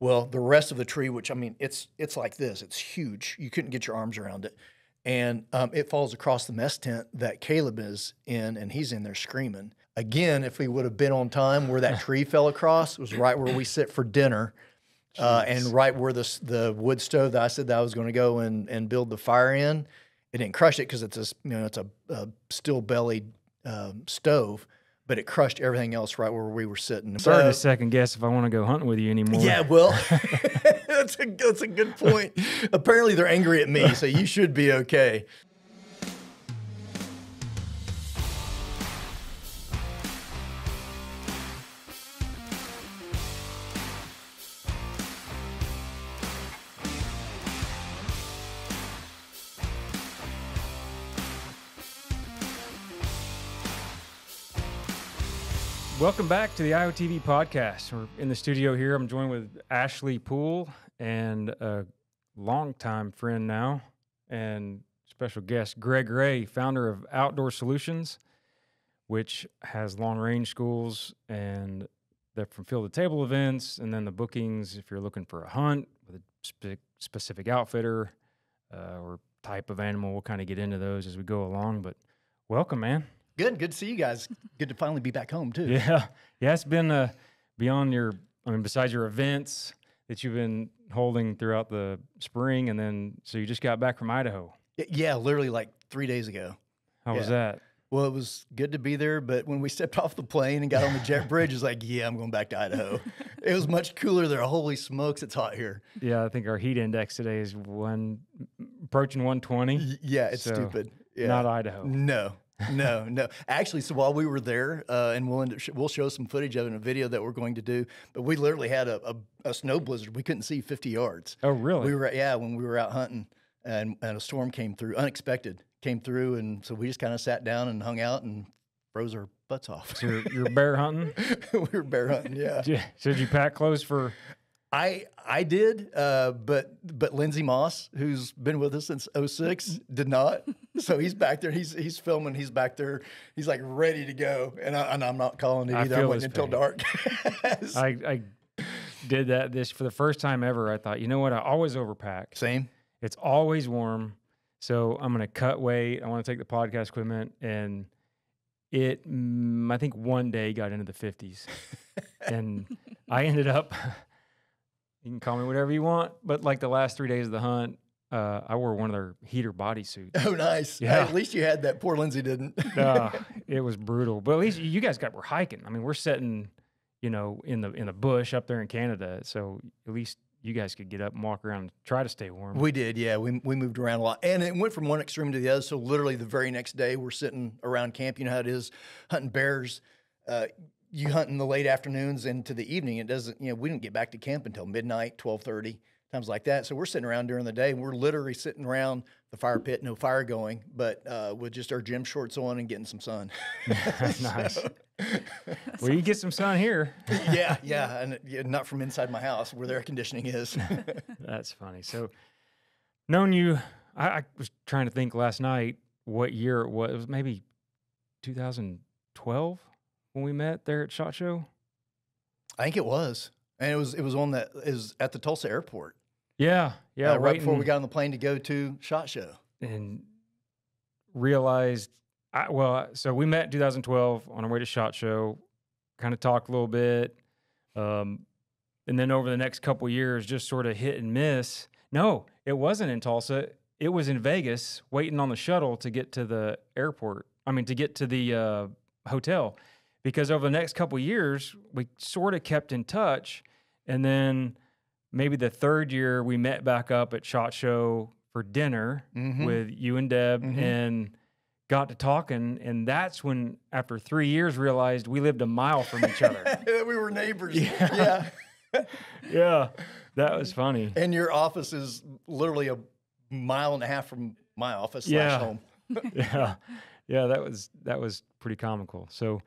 Well, the rest of the tree, which I mean, it's like this. It's huge. You couldn't get your arms around it, and it falls across the mess tent that Caleb is in, and he's in there screaming. Again, if we would have been on time, where that tree fell across was right where we sit for dinner, and right where the wood stove that I said that I was going to go and build the fire in. It didn't crush it because it's a steel bellied stove. But it crushed everything else right where we were sitting. I'm starting to second guess if I want to go hunting with you anymore. Yeah, well, that's a good point. Apparently they're angry at me, so you should be okay. Welcome back to the IOTV podcast. We're in the studio here. I'm joined with Ashley Poole and a longtime friend now and special guest, Greg Ray, founder of Outdoor Solutions, which has long-range schools and they're from field-to-table events, and then the bookings if you're looking for a hunt with a specific outfitter or type of animal. We'll kind of get into those as we go along, but welcome, man. Good to see you guys. Good to finally be back home, too. Yeah. It's been beyond besides your events that you've been holding throughout the spring, and then, so you just got back from Idaho. Yeah, literally like 3 days ago. How was that? Well, it was good to be there, but when we stepped off the plane and got on the jet bridge, it's like, yeah, I'm going back to Idaho. It was much cooler there. Holy smokes, it's hot here. Yeah, I think our heat index today is approaching 120. Yeah, it's so stupid. Yeah. Not Idaho. No. Actually, so while we were there, and we'll show some footage of it in a video that we're going to do, but we literally had a snow blizzard. We couldn't see 50 yards. Oh, really? When we were out hunting, and a storm came through, unexpected, and so we just kind of sat down and hung out and froze our butts off. So you're bear hunting? We were bear hunting, yeah. So did you pack clothes for... I did, but Lindsey Moss, who's been with us since 2006, did not. So he's back there. He's filming. He's back there. He's like ready to go, and I'm not calling it either. I'm waiting until dark. I did that for the first time ever. I thought, you know what? I always overpack. Same. It's always warm, so I'm going to cut weight. I want to take the podcast equipment, and I think one day got into the 50s, and I ended up. You can call me whatever you want, but like the last 3 days of the hunt, I wore one of their heater bodysuits. Oh, nice. Yeah. At least you had that. Poor Lindsay didn't. It was brutal. But at least you guys were hiking. I mean, we're sitting, in the bush up there in Canada. So at least you guys could get up and walk around and try to stay warm. We did, yeah. We moved around a lot. And it went from one extreme to the other. So literally the very next day, we're sitting around camp. You know how it is, hunting bears. You hunt in the late afternoons into the evening. It doesn't, we didn't get back to camp until midnight, 12:30, times like that. So we're sitting around during the day, and we're literally sitting around the fire pit, no fire going, but with just our gym shorts on and getting some sun. Nice. Well, you get some sun here. Yeah, and not from inside my house where the air conditioning is. That's funny. So, knowing you, I was trying to think last night what year it was. It was maybe 2012. When we met there at SHOT Show? I think it was. And it was at the Tulsa airport. Yeah. Right before we got on the plane to go to SHOT Show. And realized, so we met in 2012 on our way to SHOT Show, kind of talked a little bit. And then over the next couple of years, just sort of hit and miss. No, it wasn't in Tulsa. It was in Vegas, waiting on the shuttle to get to the airport. To get to the hotel. Because over the next couple of years, we sort of kept in touch. And then maybe the third year, we met back up at SHOT Show for dinner with you and Deb and got to talking. And that's when, after 3 years, realized we lived a mile from each other. We were neighbors. Yeah. Yeah. That was funny. And your office is literally a mile and a half from my office / home. Yeah. That was pretty comical. So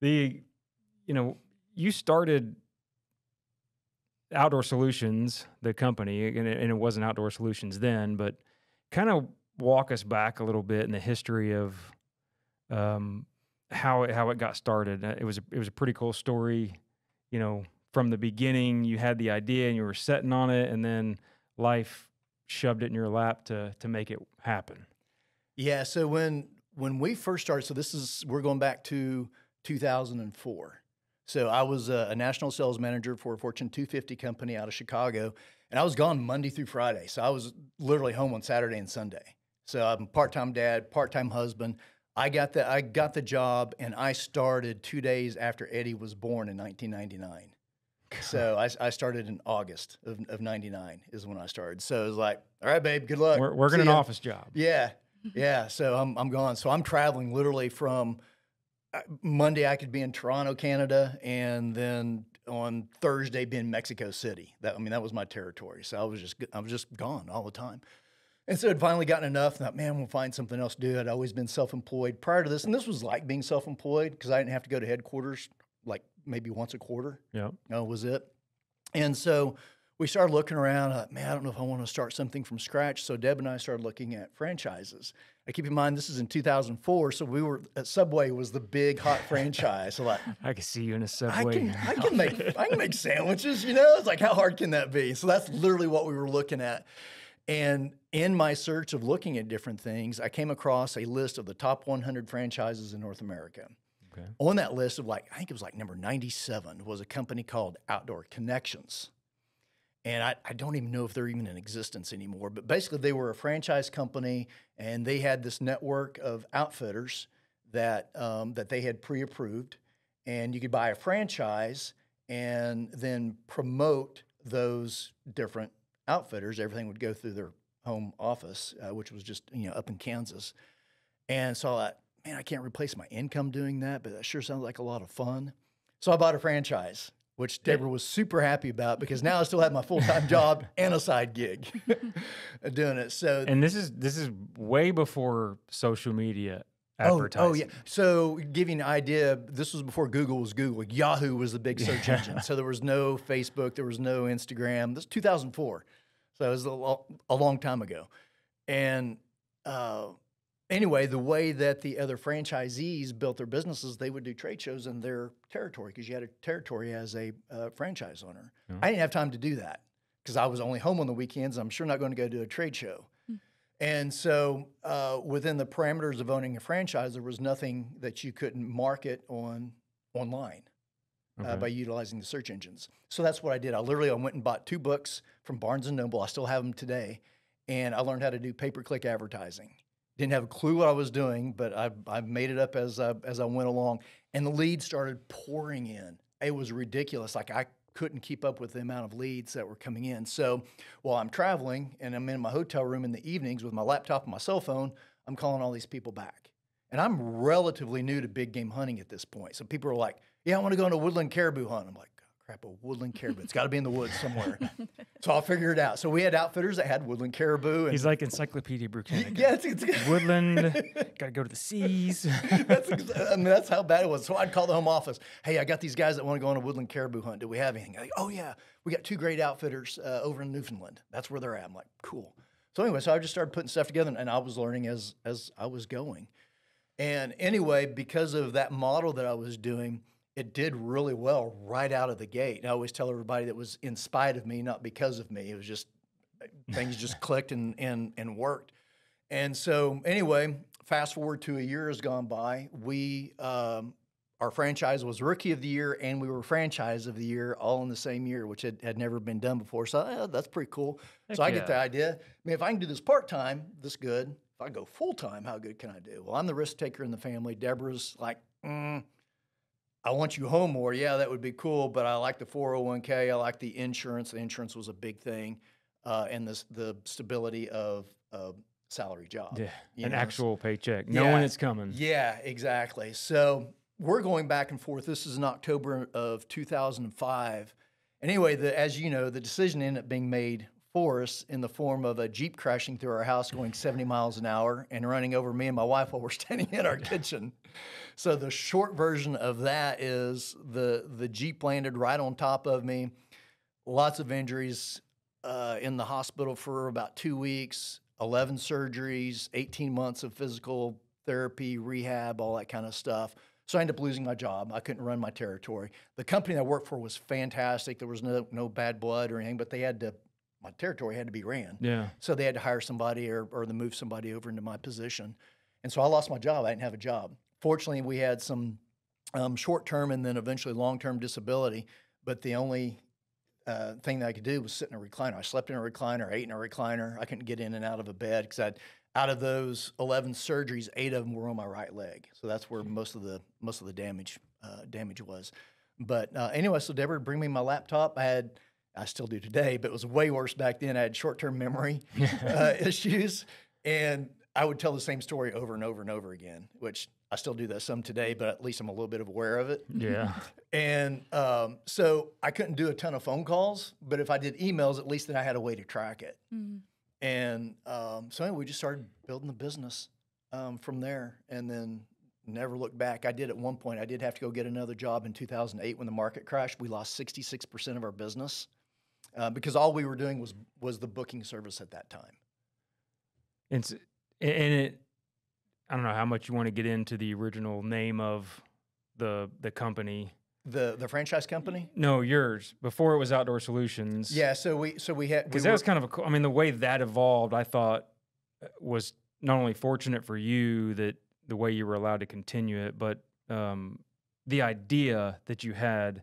you started Outdoor Solutions, the company, and it wasn't Outdoor Solutions then, but kind of walk us back a little bit in the history of how it got started. It was a pretty cool story, from the beginning you had the idea and you were setting on it, and then life shoved it in your lap to make it happen? Yeah. So when we first started, so we're going back to 2004. So I was a national sales manager for a Fortune 250 company out of Chicago, and I was gone Monday through Friday. So I was literally home on Saturday and Sunday. So I'm a part-time dad, part-time husband. I got the job, and I started 2 days after Eddie was born in 1999. So I started in August of 99 is when I started. So it was like, all right, babe, good luck. Working See an ya. office job. Yeah. Yeah. So I'm gone. So I'm traveling literally from Monday. I could be in Toronto, Canada, and then on Thursday be in Mexico City. That was my territory. So I was just gone all the time. And so I'd finally gotten enough. Thought, man, we'll find something else to do. I'd always been self-employed prior to this, and this was like being self-employed because I didn't have to go to headquarters like maybe once a quarter. Yeah. Was it. And so we started looking around. Man, I don't know if I want to start something from scratch. So Deb and I started looking at franchises. I keep in mind this is in 2004, so we were at Subway was the big hot franchise. So like, I can see you in a Subway. I can make sandwiches. It's like, how hard can that be? So that's literally what we were looking at. And in my search of looking at different things, I came across a list of the top 100 franchises in North America. Okay. On that list of I think it was like number 97 was a company called Outdoor Connections. And I don't even know if they're even in existence anymore, but basically they were a franchise company, and they had this network of outfitters that they had pre-approved, and you could buy a franchise and then promote those different outfitters. Everything would go through their home office, which was just up in Kansas. And so I thought, man, I can't replace my income doing that, but that sure sounds like a lot of fun. So I bought a franchise, which Deborah was super happy about because now I still have my full-time job and a side gig doing it. So, and this is way before social media advertising. Oh yeah. So give you an idea, this was before Google was Google. Yahoo was the big search engine. So there was no Facebook, there was no Instagram. This was 2004. So it was a long time ago. And anyway, the way that the other franchisees built their businesses, they would do trade shows in their territory because you had a territory as a franchise owner. Yeah. I didn't have time to do that because I was only home on the weekends. I'm sure not going to go to a trade show. And so within the parameters of owning a franchise, there was nothing that you couldn't market online by utilizing the search engines. So that's what I did. I went and bought 2 books from Barnes & Noble. I still have them today. And I learned how to do pay-per-click advertising. Didn't have a clue what I was doing, but I made it up as I went along. And the leads started pouring in. It was ridiculous. Like I couldn't keep up with the amount of leads that were coming in. So while I'm traveling and I'm in my hotel room in the evenings with my laptop and my cell phone, I'm calling all these people back. And I'm relatively new to big game hunting at this point. So people are like, yeah, I want to go on a woodland caribou hunt. I'm like, crap, a woodland caribou. It's got to be in the woods somewhere. So I'll figure it out. So we had outfitters that had woodland caribou. And he's like Encyclopedia Britannica. Yeah, it's woodland, got to go to the seas. That's how bad it was. So I'd call the home office. Hey, I got these guys that want to go on a woodland caribou hunt. Do we have anything? Like, oh, yeah, we got 2 great outfitters over in Newfoundland. That's where they're at. I'm like, cool. So anyway, so I just started putting stuff together, and I was learning as I was going. And anyway, because of that model that I was doing, it did really well right out of the gate. And I always tell everybody that was in spite of me, not because of me. It was just things just clicked and worked. And so anyway, fast forward to a year has gone by. Our franchise was Rookie of the Year, and we were Franchise of the Year all in the same year, which had never been done before. So that's pretty cool. Heck so I yeah. get the idea. I mean, if I can do this part-time, this good. If I go full-time, how good can I do? Well, I'm the risk taker in the family. Deborah's like, I want you home more. Yeah, that would be cool, but I like the 401k. I like the insurance. The insurance was a big thing, and the stability of a salary job. Yeah, an actual paycheck, knowing it's coming. Yeah, exactly. So we're going back and forth. This is in October of 2005. Anyway, as you know, the decision ended up being made for us in the form of a Jeep crashing through our house going 70 miles an hour and running over me and my wife while we're standing in our kitchen. So the short version of that is the Jeep landed right on top of me. Lots of injuries, in the hospital for about 2 weeks, 11 surgeries, 18 months of physical therapy, rehab, all that kind of stuff. So I ended up losing my job. I couldn't run my territory. The company I worked for was fantastic. There was no bad blood or anything, but my territory had to be ran. Yeah. So they had to hire somebody or to move somebody over into my position. And so I lost my job. I didn't have a job. Fortunately, we had some short-term and then eventually long-term disability, but the only thing that I could do was sit in a recliner. I slept in a recliner, ate in a recliner. I couldn't get in and out of a bed because out of those 11 surgeries, 8 of them were on my right leg. So that's where most of the damage was. But anyway, so Deborah would bring me my laptop. I still do today, but it was way worse back then. I had short-term memory issues, and I would tell the same story over and over and over again, which I still do that some today, but at least I'm a little bit aware of it. Yeah. And so I couldn't do a ton of phone calls, but if I did emails, at least then I had a way to track it. Mm-hmm. And so anyway, we just started building the business from there, and then never looked back. I did at one point, I did have to go get another job in 2008 when the market crashed. We lost 66% of our business because all we were doing was the booking service at that time. And it, I don't know how much you want to get into the original name of the company. The franchise company? No, yours. Before it was Outdoor Solutions. Yeah, so we had, because that was kind of I mean, the way that evolved, I thought was not only fortunate for you that the way you were allowed to continue it, but the idea that you had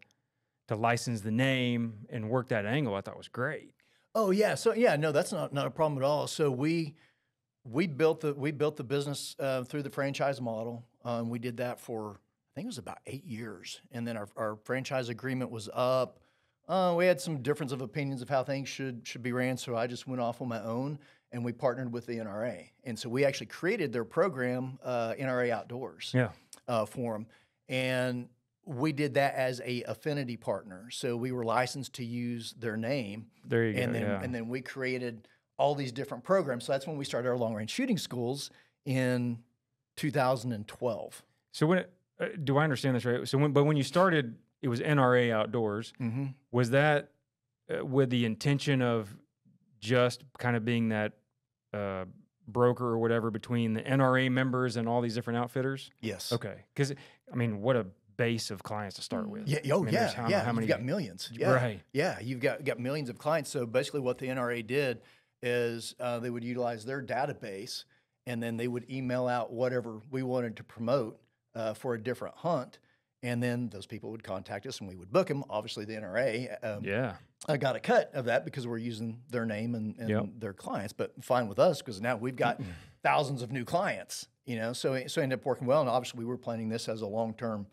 to license the name and work that angle, I thought was great. Oh yeah, so yeah, no, that's not a problem at all. So we built the business through the franchise model. We did that for, I think it was about 8 years, and then our franchise agreement was up. We had some difference of opinions of how things should be ran, so I just went off on my own, and we partnered with the NRA, and so we actually created their program, NRA Outdoors, for them, and we did that as a affinity partner. So we were licensed to use their name. There you go. And then we created all these different programs. So that's when we started our long range shooting schools in 2012. So when do I understand this right? So when you started, it was NRA Outdoors. Mm-hmm. Was that with the intention of just kind of being that broker or whatever between the NRA members and all these different outfitters? Yes. Okay. Because I mean, what a base of clients to start with. Yeah. I mean, How many? You've got millions. Yeah. Right. Yeah. You've got millions of clients. So basically, what the NRA did is they would utilize their database, and then they would email out whatever we wanted to promote for a different hunt, and then those people would contact us, and we would book them. Obviously, the NRA, I got a cut of that because we're using their name and their clients, but fine with us because now we've got thousands of new clients. You know, so it ended up working well, and obviously we were planning this as a long-term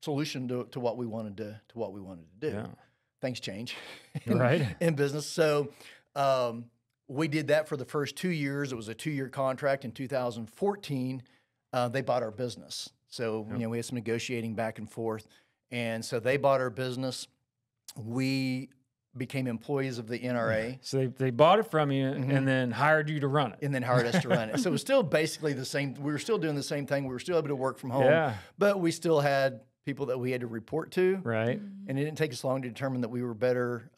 solution to what we wanted to do. Yeah. Things change in business. So we did that for the first 2 years. It was a 2-year contract. In 2014, they bought our business. So you know, we had some negotiating back and forth. And so they bought our business. We became employees of the NRA. So they bought it from you and then hired you to run it. And then hired us to run it. So it was still basically the same. We were still doing the same thing. We were still able to work from home. But we still had people that we had to report to. Right. And it didn't take us long to determine that we were better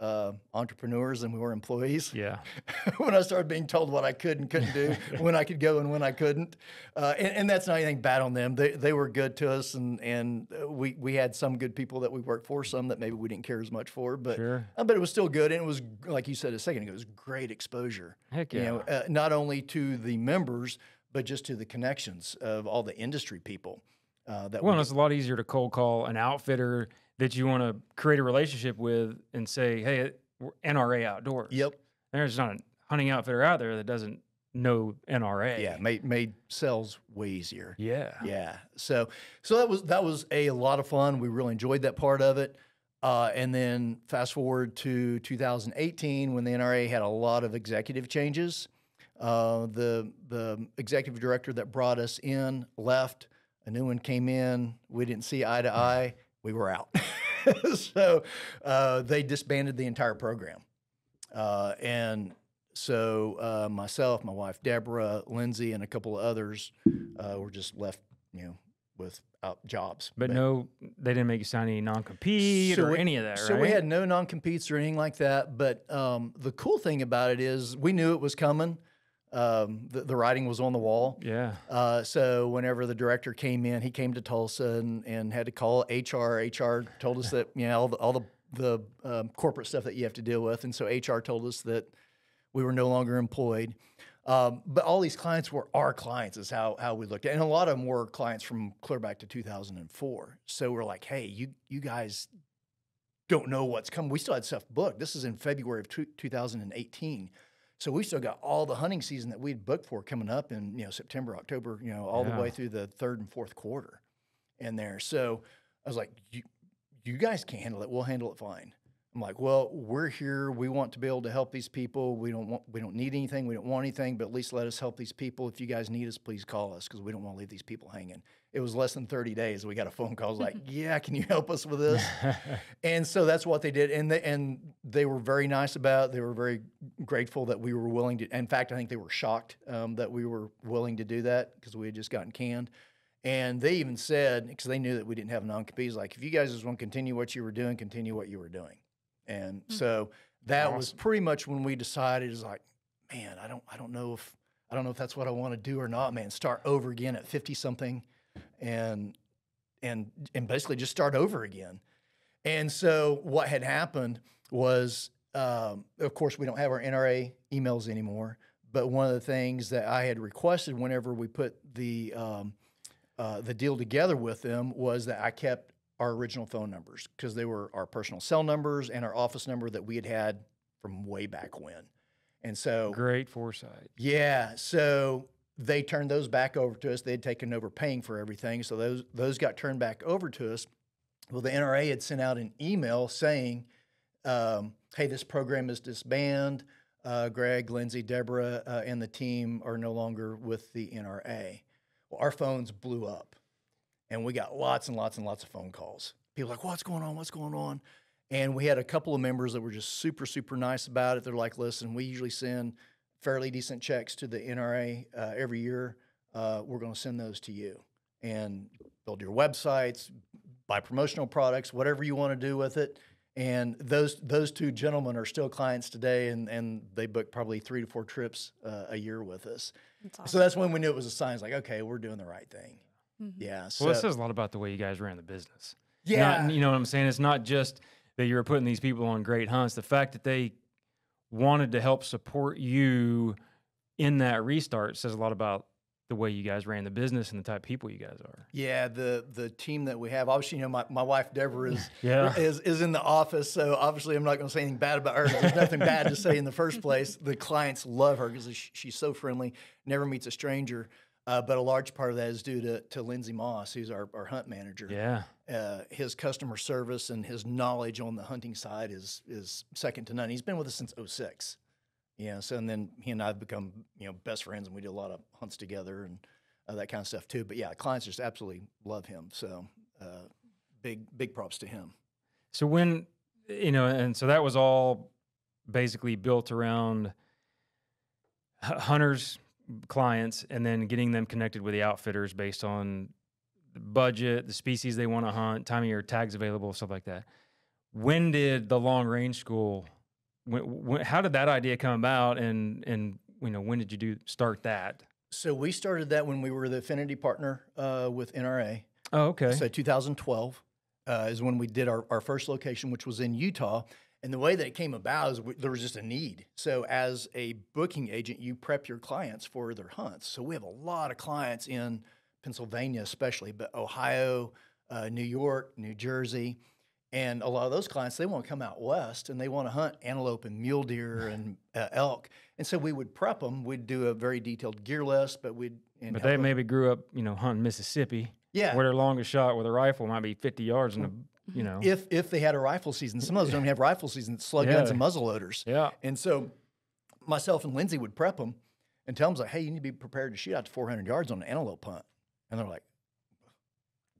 entrepreneurs than we were employees. Yeah. When I started being told what I could and couldn't do, when I could go and when I couldn't. And that's not anything bad on them. They were good to us, and we had some good people that we worked for, some that maybe we didn't care as much for. But but it was still good, and it was, like you said a second ago, it was great exposure. Heck yeah. You know, not only to the members, but just to the connections of all the industry people. It's a lot easier to cold call an outfitter that you want to create a relationship with and say, hey, we're NRA Outdoors. Yep. There's not a hunting outfitter out there that doesn't know NRA. Yeah, made sales way easier. Yeah. Yeah. So that was a lot of fun. We really enjoyed that part of it. And then fast forward to 2018 when the NRA had a lot of executive changes. The executive director that brought us in left. A new one came in. We didn't see eye to eye. We were out. So they disbanded the entire program. And so myself, my wife, Deborah, Lindsay, and a couple of others were just left, without jobs. But no, they didn't make you sign any non-compete or any of that, right? So we had no non-competes or anything like that. But the cool thing about it is we knew it was coming. The writing was on the wall. Yeah. So whenever the director came in, he came to Tulsa and had to call HR. HR told us that, you know, all the corporate stuff that you have to deal with. And so HR told us that we were no longer employed. But all these clients were our clients is how we looked at it. And a lot of them were clients from clear back to 2004. So we're like, hey, you guys don't know what's coming. We still had stuff booked. This is in February of 2018. So we still got all the hunting season that we'd booked for coming up in, you know, September, October, you know, all the way through the third and fourth quarter in there. So I was like, you guys can handle it. We'll handle it fine. I'm like, well, we're here. We want to be able to help these people. We don't need anything. We don't want anything, but at least let us help these people. If you guys need us, please call us because we don't want to leave these people hanging. It was less than 30 days. We got a phone call. I was like, yeah, can you help us with this? And so that's what they did. And they were very nice about it. They were very grateful that we were willing to. In fact, I think they were shocked that we were willing to do that because we had just gotten canned. And they even said, because they knew that we didn't have non-competes, like, if you guys just want to continue what you were doing, continue what you were doing. And so that was pretty much when we decided, is like, man, I don't know if that's what I want to do or not, man. Start over again at 50 something and basically just start over again. And so what had happened was, of course, we don't have our NRA emails anymore, but one of the things that I had requested whenever we put the deal together with them was that I kept our original phone numbers because they were our personal cell numbers and our office number that we had from way back when. And so great foresight. Yeah. So they turned those back over to us. They had taken over paying for everything. So those got turned back over to us. Well, the NRA had sent out an email saying, hey, this program is disbanded. Greg, Lindsay, Deborah, and the team are no longer with the NRA. Well, our phones blew up. And we got lots and lots and lots of phone calls. People like, what's going on? What's going on? And we had a couple of members that were just super, super nice about it. They're like, listen, we usually send fairly decent checks to the NRA every year. We're going to send those to you. And build your websites, buy promotional products, whatever you want to do with it. And those two gentlemen are still clients today, and they book probably 3 to 4 trips a year with us. That's awesome. So that's when we knew it was a sign. It's like, okay, we're doing the right thing. Yeah. So, well, it says a lot about the way you guys ran the business. Yeah. You know what I'm saying? It's not just that you were putting these people on great hunts. The fact that they wanted to help support you in that restart says a lot about the way you guys ran the business and the type of people you guys are. Yeah. The team that we have, obviously, you know, my wife, Deborah, is, is in the office. So obviously I'm not going to say anything bad about her. There's nothing bad to say in the first place. The clients love her because she's so friendly, never meets a stranger. But a large part of that is due to Lindsay Moss, who's our hunt manager. Yeah. His customer service and his knowledge on the hunting side is second to none. He's been with us since 2006. Yeah. So, and then he and I have become, you know, best friends, and we do a lot of hunts together and that kind of stuff too. But yeah, clients just absolutely love him. So, big props to him. So when, you know, and so that was all basically built around hunters, clients, and then getting them connected with the outfitters based on the budget, the species they want to hunt, time of year, tags available, stuff like that. When did the long range school, how did that idea come about, and you know, when did you start that? So we started that when we were the affinity partner with NRA. Oh, okay. So 2012 is when we did our first location, which was in Utah. And the way that it came about is there was just a need. So as a booking agent, you prep your clients for their hunts. So we have a lot of clients in Pennsylvania especially, but Ohio, New York, New Jersey. And a lot of those clients, they want to come out west and they want to hunt antelope and mule deer and elk. And so we would prep them. We'd do a very detailed gear list, but But they maybe grew up, you know, hunting Mississippi. Yeah. Where their longest shot with a rifle might be 50 yards in a, you know. If they had a rifle season. Some of those don't even have rifle season, it's slug guns and muzzle loaders. Yeah. And so myself and Lindsay would prep them and tell them, like, hey, you need to be prepared to shoot out to 400 yards on an antelope hunt. And they're like,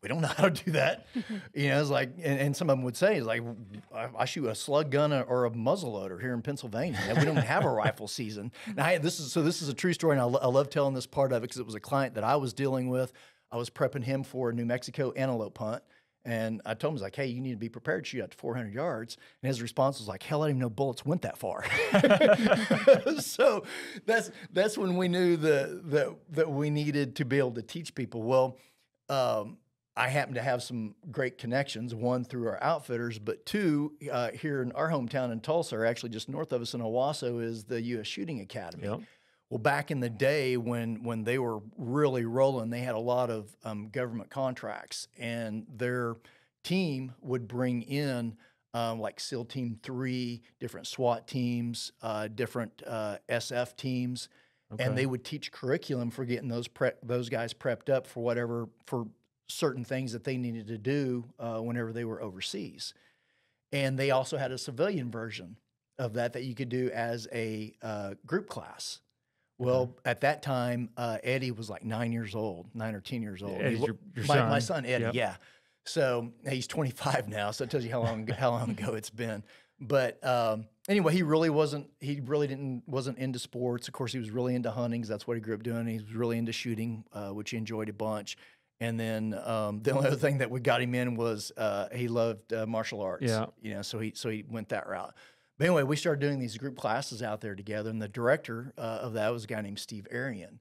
we don't know how to do that. You know, it's like, and some of them would say, it's like, I shoot a slug gun or a muzzle loader here in Pennsylvania. We don't have a rifle season. Now, this is a true story, and I love telling this part of it because it was a client that I was dealing with. I was prepping him for a New Mexico antelope hunt, And I told him, I was like, hey, you need to be prepared to shoot out to 400 yards. And his response was like, hell, I didn't even know bullets went that far. So that's when we knew that we needed to be able to teach people. Well, I happen to have some great connections, one through our outfitters, but two, here in our hometown in Tulsa, or actually just north of us in Owasso, is the U.S. Shooting Academy. Yep. Well, back in the day when they were really rolling, they had a lot of government contracts, and their team would bring in like SEAL Team 3, different SWAT teams, different SF teams, and they would teach curriculum for getting those guys prepped up for certain things that they needed to do whenever they were overseas. And they also had a civilian version of that you could do as a group class. Well, at that time, Eddie was like 9 or 10 years old. Eddie's your son. My son, Eddie, Yep. yeah. So he's 25 now, so it tells you how long ago it's been. But anyway, he really wasn't into sports. Of course, he was really into hunting, 'cause that's what he grew up doing. He was really into shooting, which he enjoyed a bunch. And then the only other thing that we got him in was he loved martial arts. Yeah. You know, so he went that route. But anyway, we started doing these group classes out there together, and the director of that was a guy named Steve Arian.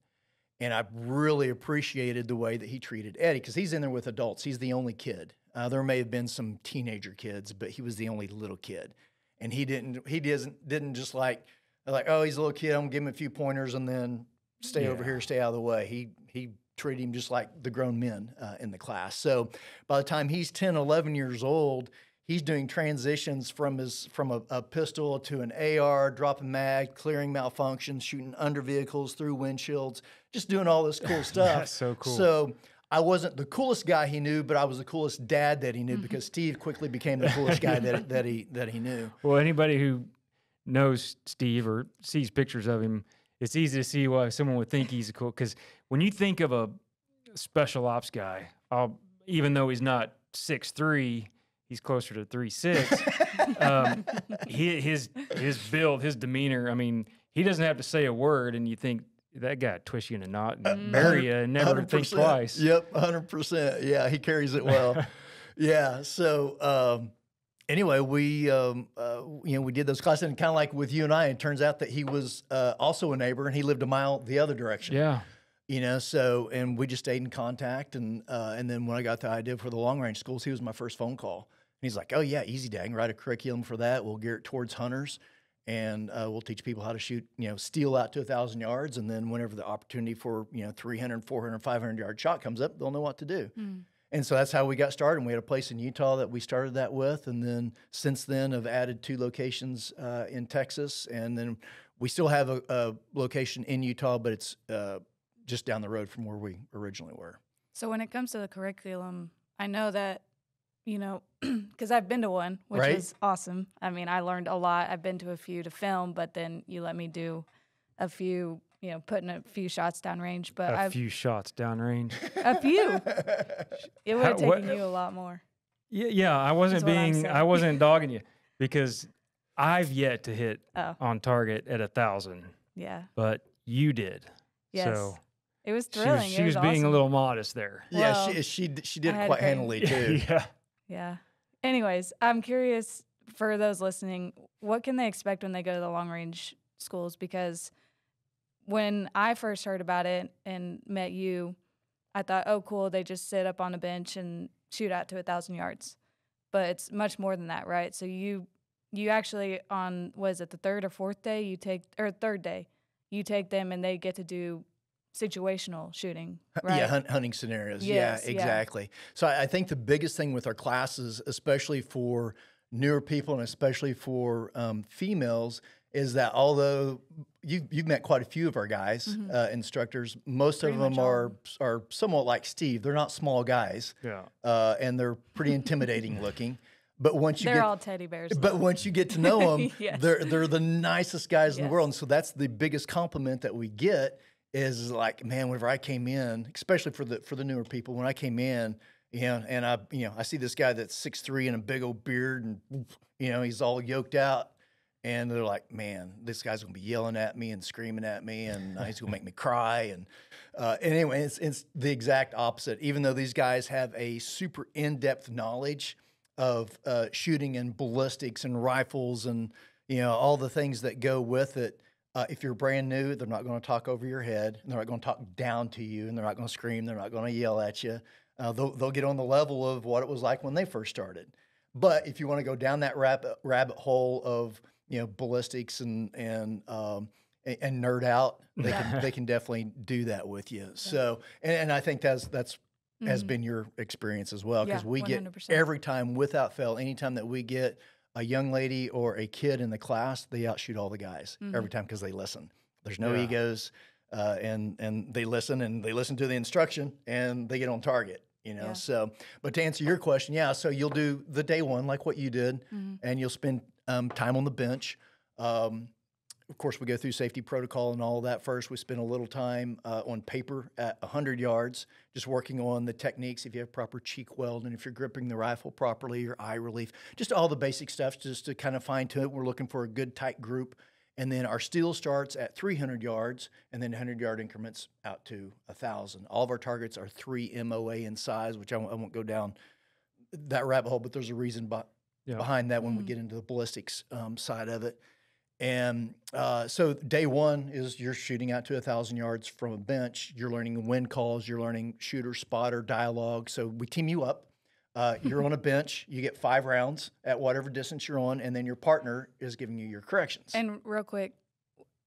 And I really appreciated the way that he treated Eddie, because he's in there with adults. He's the only kid. There may have been some teenager kids, but he was the only little kid. And he didn't just like, oh, he's a little kid, I'm gonna give him a few pointers and then stay over here, stay out of the way. He treated him just like the grown men in the class. So by the time he's 10, 11 years old, he's doing transitions from a pistol to an AR, dropping mag, clearing malfunctions, shooting under vehicles, through windshields, just doing all this cool stuff. That's so cool. So I wasn't the coolest guy he knew, but I was the coolest dad that he knew, because Steve quickly became the coolest guy that he knew. Well, anybody who knows Steve or sees pictures of him, it's easy to see why someone would think he's cool. Because when you think of a special ops guy, even though he's not 6'3", he's closer to 3'6". His build, his demeanor. I mean, he doesn't have to say a word, and you think that guy would twist you in a knot and bury you and never think 100%. twice. Yep, 100%. Yeah, he carries it well. Yeah. So anyway, we we did those classes, and kind of like with you and I, it turns out that he was also a neighbor, and he lived a mile the other direction. Yeah. You know, so, and we just stayed in contact, and then when I got the idea for the long range schools, he was my first phone call. And he's like, oh yeah, easy, Dad. I can write a curriculum for that. We'll gear it towards hunters, and we'll teach people how to shoot, steel out to 1,000 yards. And then whenever the opportunity for, 300, 400, 500 yard shot comes up, they'll know what to do. And so that's how we got started. And we had a place in Utah that we started that with. And then since then have added 2 locations in Texas. And then we still have a location in Utah, but it's just down the road from where we originally were. So when it comes to the curriculum, I know that, because I've been to one, which was awesome. I mean, I learned a lot. I've been to a few to film, but then you let me do a few, putting a few shots downrange. But a few shots downrange. A few. It would have taken you a lot more. Yeah. I wasn't dogging you, because I've yet to hit on target at 1,000. Yeah. But you did. Yes. So it was thrilling. She was being awesome. a little modest there. Yeah, she did it quite handily too. Yeah. Yeah. Anyways, I'm curious, for those listening, what can they expect when they go to the long range schools? Because when I first heard about it and met you, I thought, oh, cool, they just sit up on a bench and shoot out to 1,000 yards. But it's much more than that, right? So you actually, on, was it the third or fourth day, third day, you take them and they get to do situational shooting, right? Yeah, hunting scenarios. Yes, yeah, exactly. So I think the biggest thing with our classes, especially for newer people and especially for females, is that although you've met quite a few of our guys, instructors, most of them are somewhat like Steve. They're not small guys, and they're pretty intimidating looking. But once they're all teddy bears. But once you get to know them, Yes. they're the nicest guys in the world. And so that's the biggest compliment that we get, is like, man, whenever I came in, especially for the newer people, when I came in, and I see this guy that's 6'3" and a big old beard, and he's all yoked out, And they're like, man, this guy's going to be yelling at me and screaming at me, and he's going to make me cry. And anyway, it's the exact opposite. Even though these guys have a super in-depth knowledge of shooting and ballistics and rifles and, you know, all the things that go with it, if you're brand new, they're not going to talk over your head. And they're not going to talk down to you, and they're not going to scream. They're not going to yell at you. They'll get on the level of what it was like when they first started. But if you want to go down that rabbit hole of, you know, ballistics and nerd out, they can definitely do that with you. So, and I think that's has been your experience as well, because we 100%. Get every time without fail, anytime that we get a young lady or a kid in the class, they outshoot all the guys every time because they listen. There's no egos, and they listen to the instruction and they get on target. You know, so, but to answer your question, so you'll do the day one, like what you did, and you'll spend time on the bench. Of course, we go through safety protocol and all of that first. We spend a little time on paper at 100 yards, just working on the techniques, if you have proper cheek weld, and if you're gripping the rifle properly, your eye relief, just all the basic stuff, just to kind of fine tune it. We're looking for a good tight group. And then our steel starts at 300 yards, and then 100-yard increments out to 1,000. All of our targets are 3 MOA in size, which I won't go down that rabbit hole, but there's a reason behind that when we get into the ballistics side of it. And so day one is you're shooting out to 1,000 yards from a bench. You're learning wind calls. You're learning shooter, spotter, dialogue. So we team you up. You're on a bench, you get 5 rounds at whatever distance you're on, and then your partner is giving you your corrections. And real quick,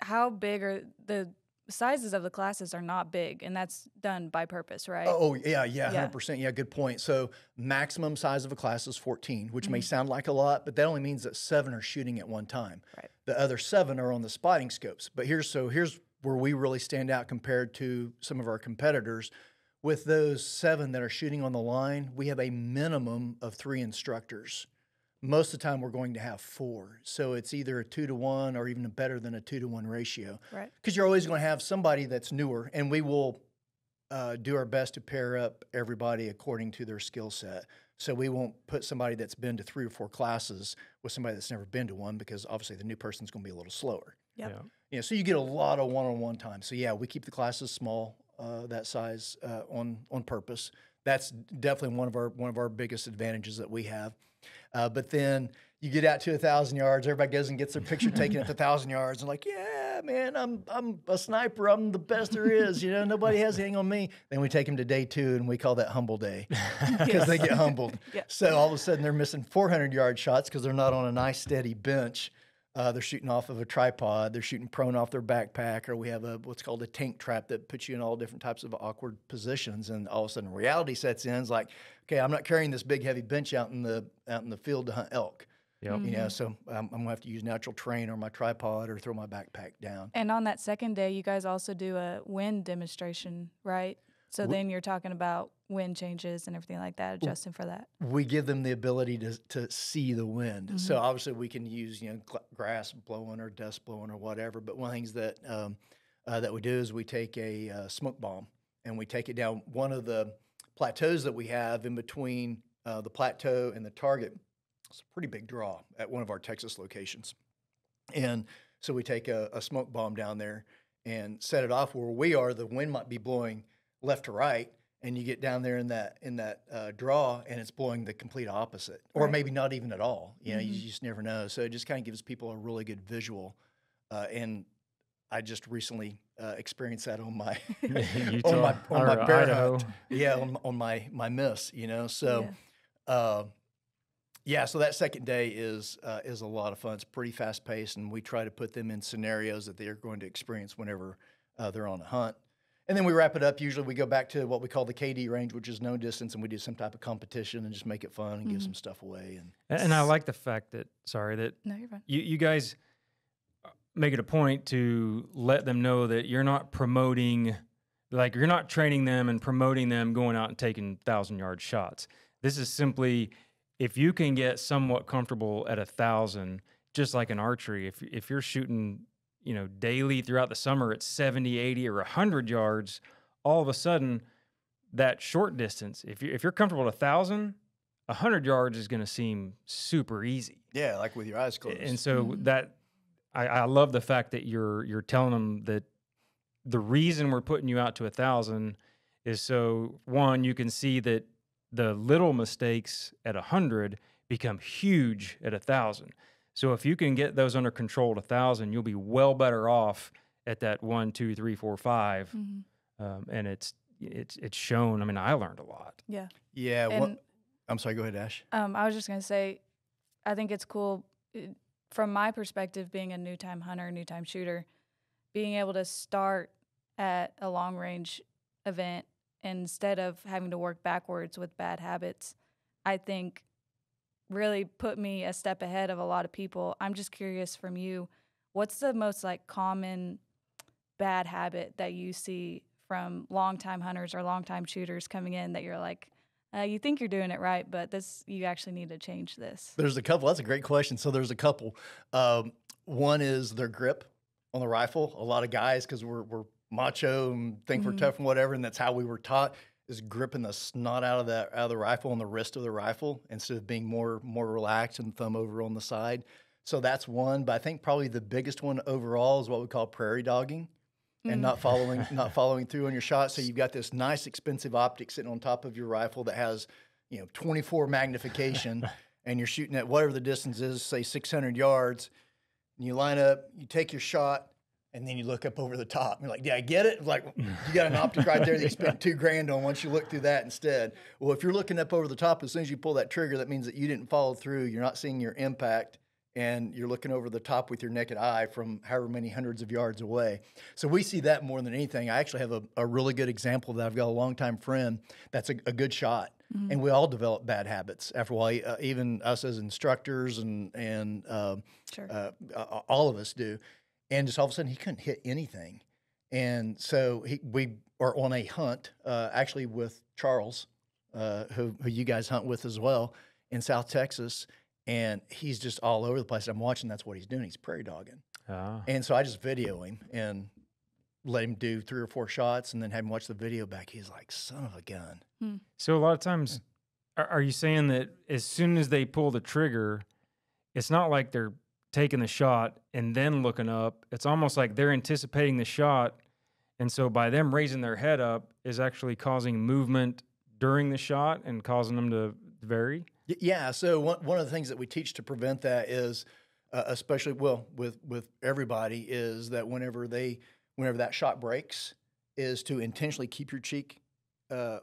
how big are the sizes of the classes? Are not big, and that's done by purpose, right? Oh, yeah, 100%. Yeah, good point. So maximum size of a class is 14, which may sound like a lot, but that only means that 7 are shooting at one time. Right. The other 7 are on the spotting scopes. But here's where we really stand out compared to some of our competitors. With those 7 that are shooting on the line, we have a minimum of 3 instructors. Most of the time, we're going to have 4. So it's either a 2-to-1 or even better than a 2-to-1 ratio. Right. Because you're always going to have somebody that's newer, and we will do our best to pair up everybody according to their skill set. So we won't put somebody that's been to 3 or 4 classes with somebody that's never been to one, because obviously the new person's going to be a little slower. Yep. Yeah. You know, so you get a lot of one-on-one time. So yeah, we keep the classes small. That size on purpose. That's definitely one of our biggest advantages that we have. But then you get out to 1,000 yards, everybody goes and gets their picture taken at 1,000 yards, and like, yeah, man, I'm a sniper, I'm the best there is. You know, nobody has anything on me. Then we take them to day 2, and we call that humble day because they get humbled. So all of a sudden they're missing 400-yard shots because they're not on a nice steady bench. They're shooting off of a tripod. They're shooting prone off their backpack, or we have what's called a tank trap that puts you in all different types of awkward positions. And all of a sudden, reality sets in. It's like, okay, I'm not carrying this big heavy bench out in the field to hunt elk. Yep. You know, so I'm gonna have to use natural terrain or my tripod or throw my backpack down. And on that second day, you guys also do a wind demonstration, right? So then you're talking about wind changes and everything like that, adjusting for that. We give them the ability to see the wind. So obviously we can use, you know, grass blowing or dust blowing or whatever. But one of the things that that we do is we take a smoke bomb and we take it down one of the plateaus that we have in between the plateau and the target. It's a pretty big draw at one of our Texas locations. And so we take a smoke bomb down there and set it off where we are. The wind might be blowing left to right, and you get down there in that draw, and it's blowing the complete opposite, or maybe not even at all. You know, you just never know. So it just kind of gives people a really good visual. And I just recently experienced that on my on my bear hunt. Yeah, on my miss. You know, so so that second day is a lot of fun. It's pretty fast paced, and we try to put them in scenarios that they're going to experience whenever they're on a hunt. And then we wrap it up. Usually we go back to what we call the KD range, which is no distance, and we do some type of competition and just make it fun and give some stuff away. And I like the fact that, no, you're fine. You guys make it a point to let them know that you're not promoting, like you're not training them and promoting them going out and taking 1,000-yard shots. This is simply, if you can get somewhat comfortable at 1,000, just like in archery, if you're shooting, you know, daily throughout the summer at 70, 80, or 100 yards, all of a sudden, that short distance, if you're comfortable at 1,000, 100 yards is going to seem super easy. Yeah, like with your eyes closed. And so that I love the fact that you're telling them that the reason we're putting you out to 1,000 is so, one, you can see that the little mistakes at 100 become huge at 1,000. So if you can get those under control at 1,000, you'll be well better off at that 1, 2, 3, 4, 5. And it's shown. I mean, I learned a lot. Yeah. Yeah. And I'm sorry. Go ahead, Ash. I was just going to say, I think it's cool from my perspective, being a new time hunter, new time shooter, being able to start at a long range event instead of having to work backwards with bad habits, I think really put me a step ahead of a lot of people. I'm just curious from you, what's the most like common bad habit that you see from longtime hunters or longtime shooters coming in that you're like, you think you're doing it right, but you actually need to change this? There's a couple. That's a great question. So there's a couple. One is their grip on the rifle. A lot of guys, because we're macho and think we're tough and whatever, and that's how we were taught, is gripping the snot out of the rifle on the wrist of the rifle instead of being more relaxed and thumb over on the side. So that's one. But I think probably the biggest one overall is what we call prairie dogging. And not following through on your shot. So you've got this nice expensive optic sitting on top of your rifle that has, 24 magnification, and you're shooting at whatever the distance is, say 600 yards. And you line up, you take your shot, and then you look up over the top. You're like, "Did I get it?" Like, you got an optic right there that you spent $2,000 on. Once you look through that instead, well, if you're looking up over the top, as soon as you pull that trigger, that means that you didn't follow through. You're not seeing your impact. And you're looking over the top with your naked eye from however many hundreds of yards away. So we see that more than anything. I actually have a really good example of that. I've got a longtime friend that's a good shot. And we all develop bad habits after a while, even us as instructors and all of us do. And just all of a sudden, he couldn't hit anything. And so we are on a hunt, actually with Charles, who you guys hunt with as well, in South Texas. And he's just all over the place. I'm watching. That's what he's doing. He's prairie dogging. And so I just video him and let him do 3 or 4 shots and then have him watch the video back. He's like, son of a gun. So a lot of times, are you saying that as soon as they pull the trigger, it's not like they're taking the shot and then looking up. It's almost like they're anticipating the shot. And so by them raising their head up is actually causing movement during the shot and causing them to vary? Yeah, so one of the things that we teach to prevent that is, especially with everybody, is that whenever that shot breaks, is to intentionally keep your cheek on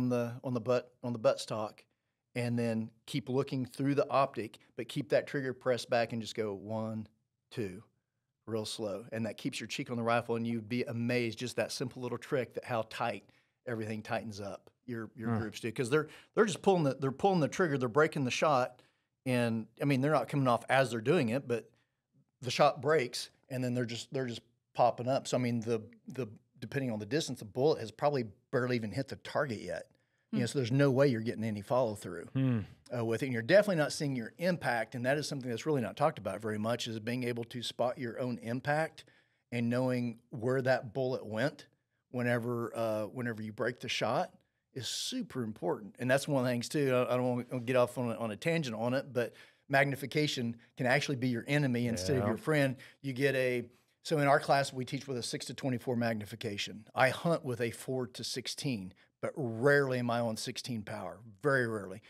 the buttstock, and then keep looking through the optic, but keep that trigger pressed back and just go 1, 2, real slow, and that keeps your cheek on the rifle, and you'd be amazed just that simple little trick that how tight everything tightens up. Your groups do, because they're just pulling the trigger, they're breaking the shot, and I mean they're not coming off as they're doing it, but the shot breaks and then they're just popping up. So I mean the depending on the distance, the bullet has probably barely even hit the target yet. So there's no way you're getting any follow through with it. And you're definitely not seeing your impact, and that is something that's really not talked about very much, is being able to spot your own impact and knowing where that bullet went whenever you break the shot. Is super important. And that's one of the things too, I don't want to get off on a tangent on it, but magnification can actually be your enemy instead of your friend. You get so in our class, we teach with a 6 to 24 magnification. I hunt with a 4 to 16, but rarely am I on 16 power, very rarely.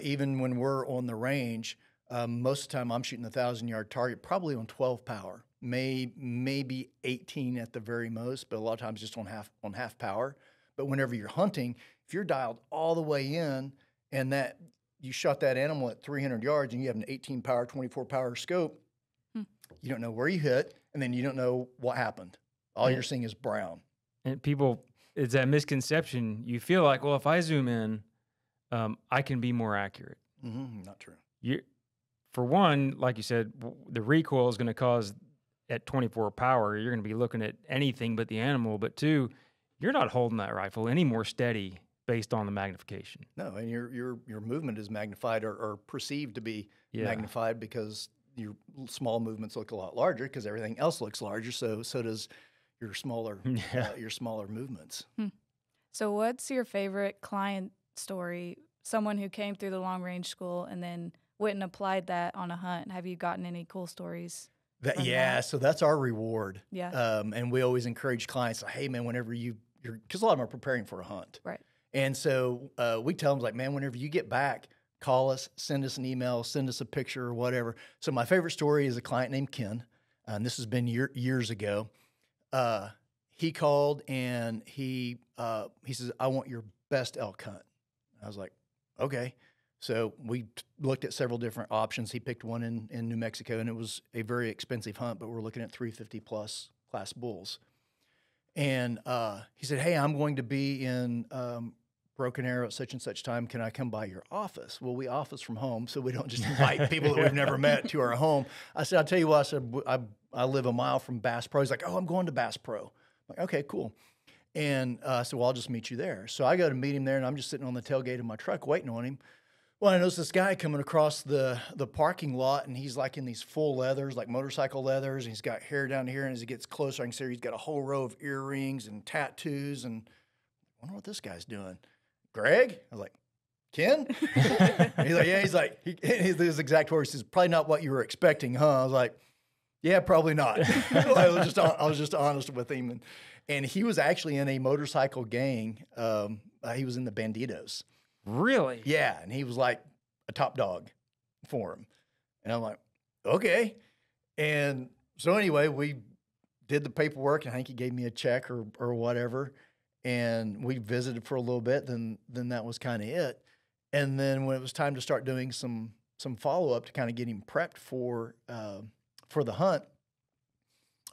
Even when we're on the range, most of the time I'm shooting 1,000-yard target, probably on 12 power, maybe 18 at the very most, but a lot of times just on half power. But whenever you're hunting, if you're dialed all the way in and that you shot that animal at 300 yards and you have an 18 power, 24 power scope, you don't know where you hit, and then you don't know what happened. All you're seeing is brown. And people, it's that misconception. You feel like, well, if I zoom in, I can be more accurate. Not true. For one, like you said, the recoil is going to cause at 24 power, you're going to be looking at anything but the animal. But two, you're not holding that rifle any more steady based on the magnification. No, and your movement is magnified or perceived to be magnified because your small movements look a lot larger because everything else looks larger. So does your smaller movements. So what's your favorite client story? Someone who came through the long range school and then went and applied that on a hunt. Have you gotten any cool stories from Yeah, that? so that's our reward. Yeah. And we always encourage clients, like, hey, man, whenever you're, because a lot of them are preparing for a hunt. Right. And so we tell them, like, man, whenever you get back, call us, send us an email, send us a picture or whatever. So my favorite story is a client named Ken. And this has been years ago. He called and he says, I want your best elk hunt. I was like, okay. So we looked at several different options. He picked one in New Mexico, and it was a very expensive hunt, but we're looking at 350 plus class bulls. And he said, hey, I'm going to be in Broken Arrow at such and such time. Can I come by your office? Well, we office from home, so we don't just invite people that we've never met to our home. I said, I'll tell you what, I said, I live a mile from Bass Pro. He's like, oh, I'm going to Bass Pro. I'm like, okay, cool. And I said, well, I'll just meet you there. So I go to meet him there, and I'm just sitting on the tailgate of my truck waiting on him. Well, I noticed this guy coming across the parking lot, and he's like in these full leathers, like motorcycle leathers, and he's got hair down here, and as he gets closer, I can see he's got a whole row of earrings and tattoos, and I wonder what this guy's doing. Greg? I was like, Ken? He's like, yeah. He's like, his exact words, he says, probably not what you were expecting, huh? I was like, yeah, probably not. I was just honest with him. And he was actually in a motorcycle gang. He was in the Banditos. Really? Yeah, and he was like a top dog for him. And I'm like, okay. And so anyway, we did the paperwork, and I think he gave me a check or whatever. And we visited for a little bit, then that was kind of it. And then when it was time to start doing some follow-up to kind of get him prepped for the hunt,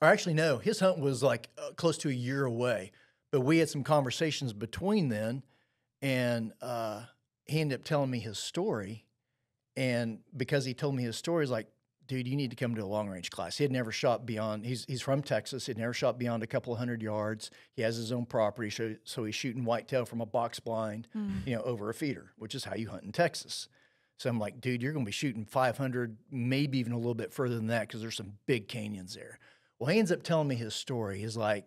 or actually, no, his hunt was like close to a year away. But we had some conversations between then, and he ended up telling me his story. And because he told me his story, he's like, dude, you need to come to a long-range class. He had never shot beyond, he's from Texas. He'd never shot beyond a couple of 100 yards. He has his own property, so he's shooting whitetail from a box blind, over a feeder, which is how you hunt in Texas. So I'm like, dude, you're going to be shooting 500, maybe even a little bit further than that, because there's some big canyons there. Well, he ends up telling me his story. He's like,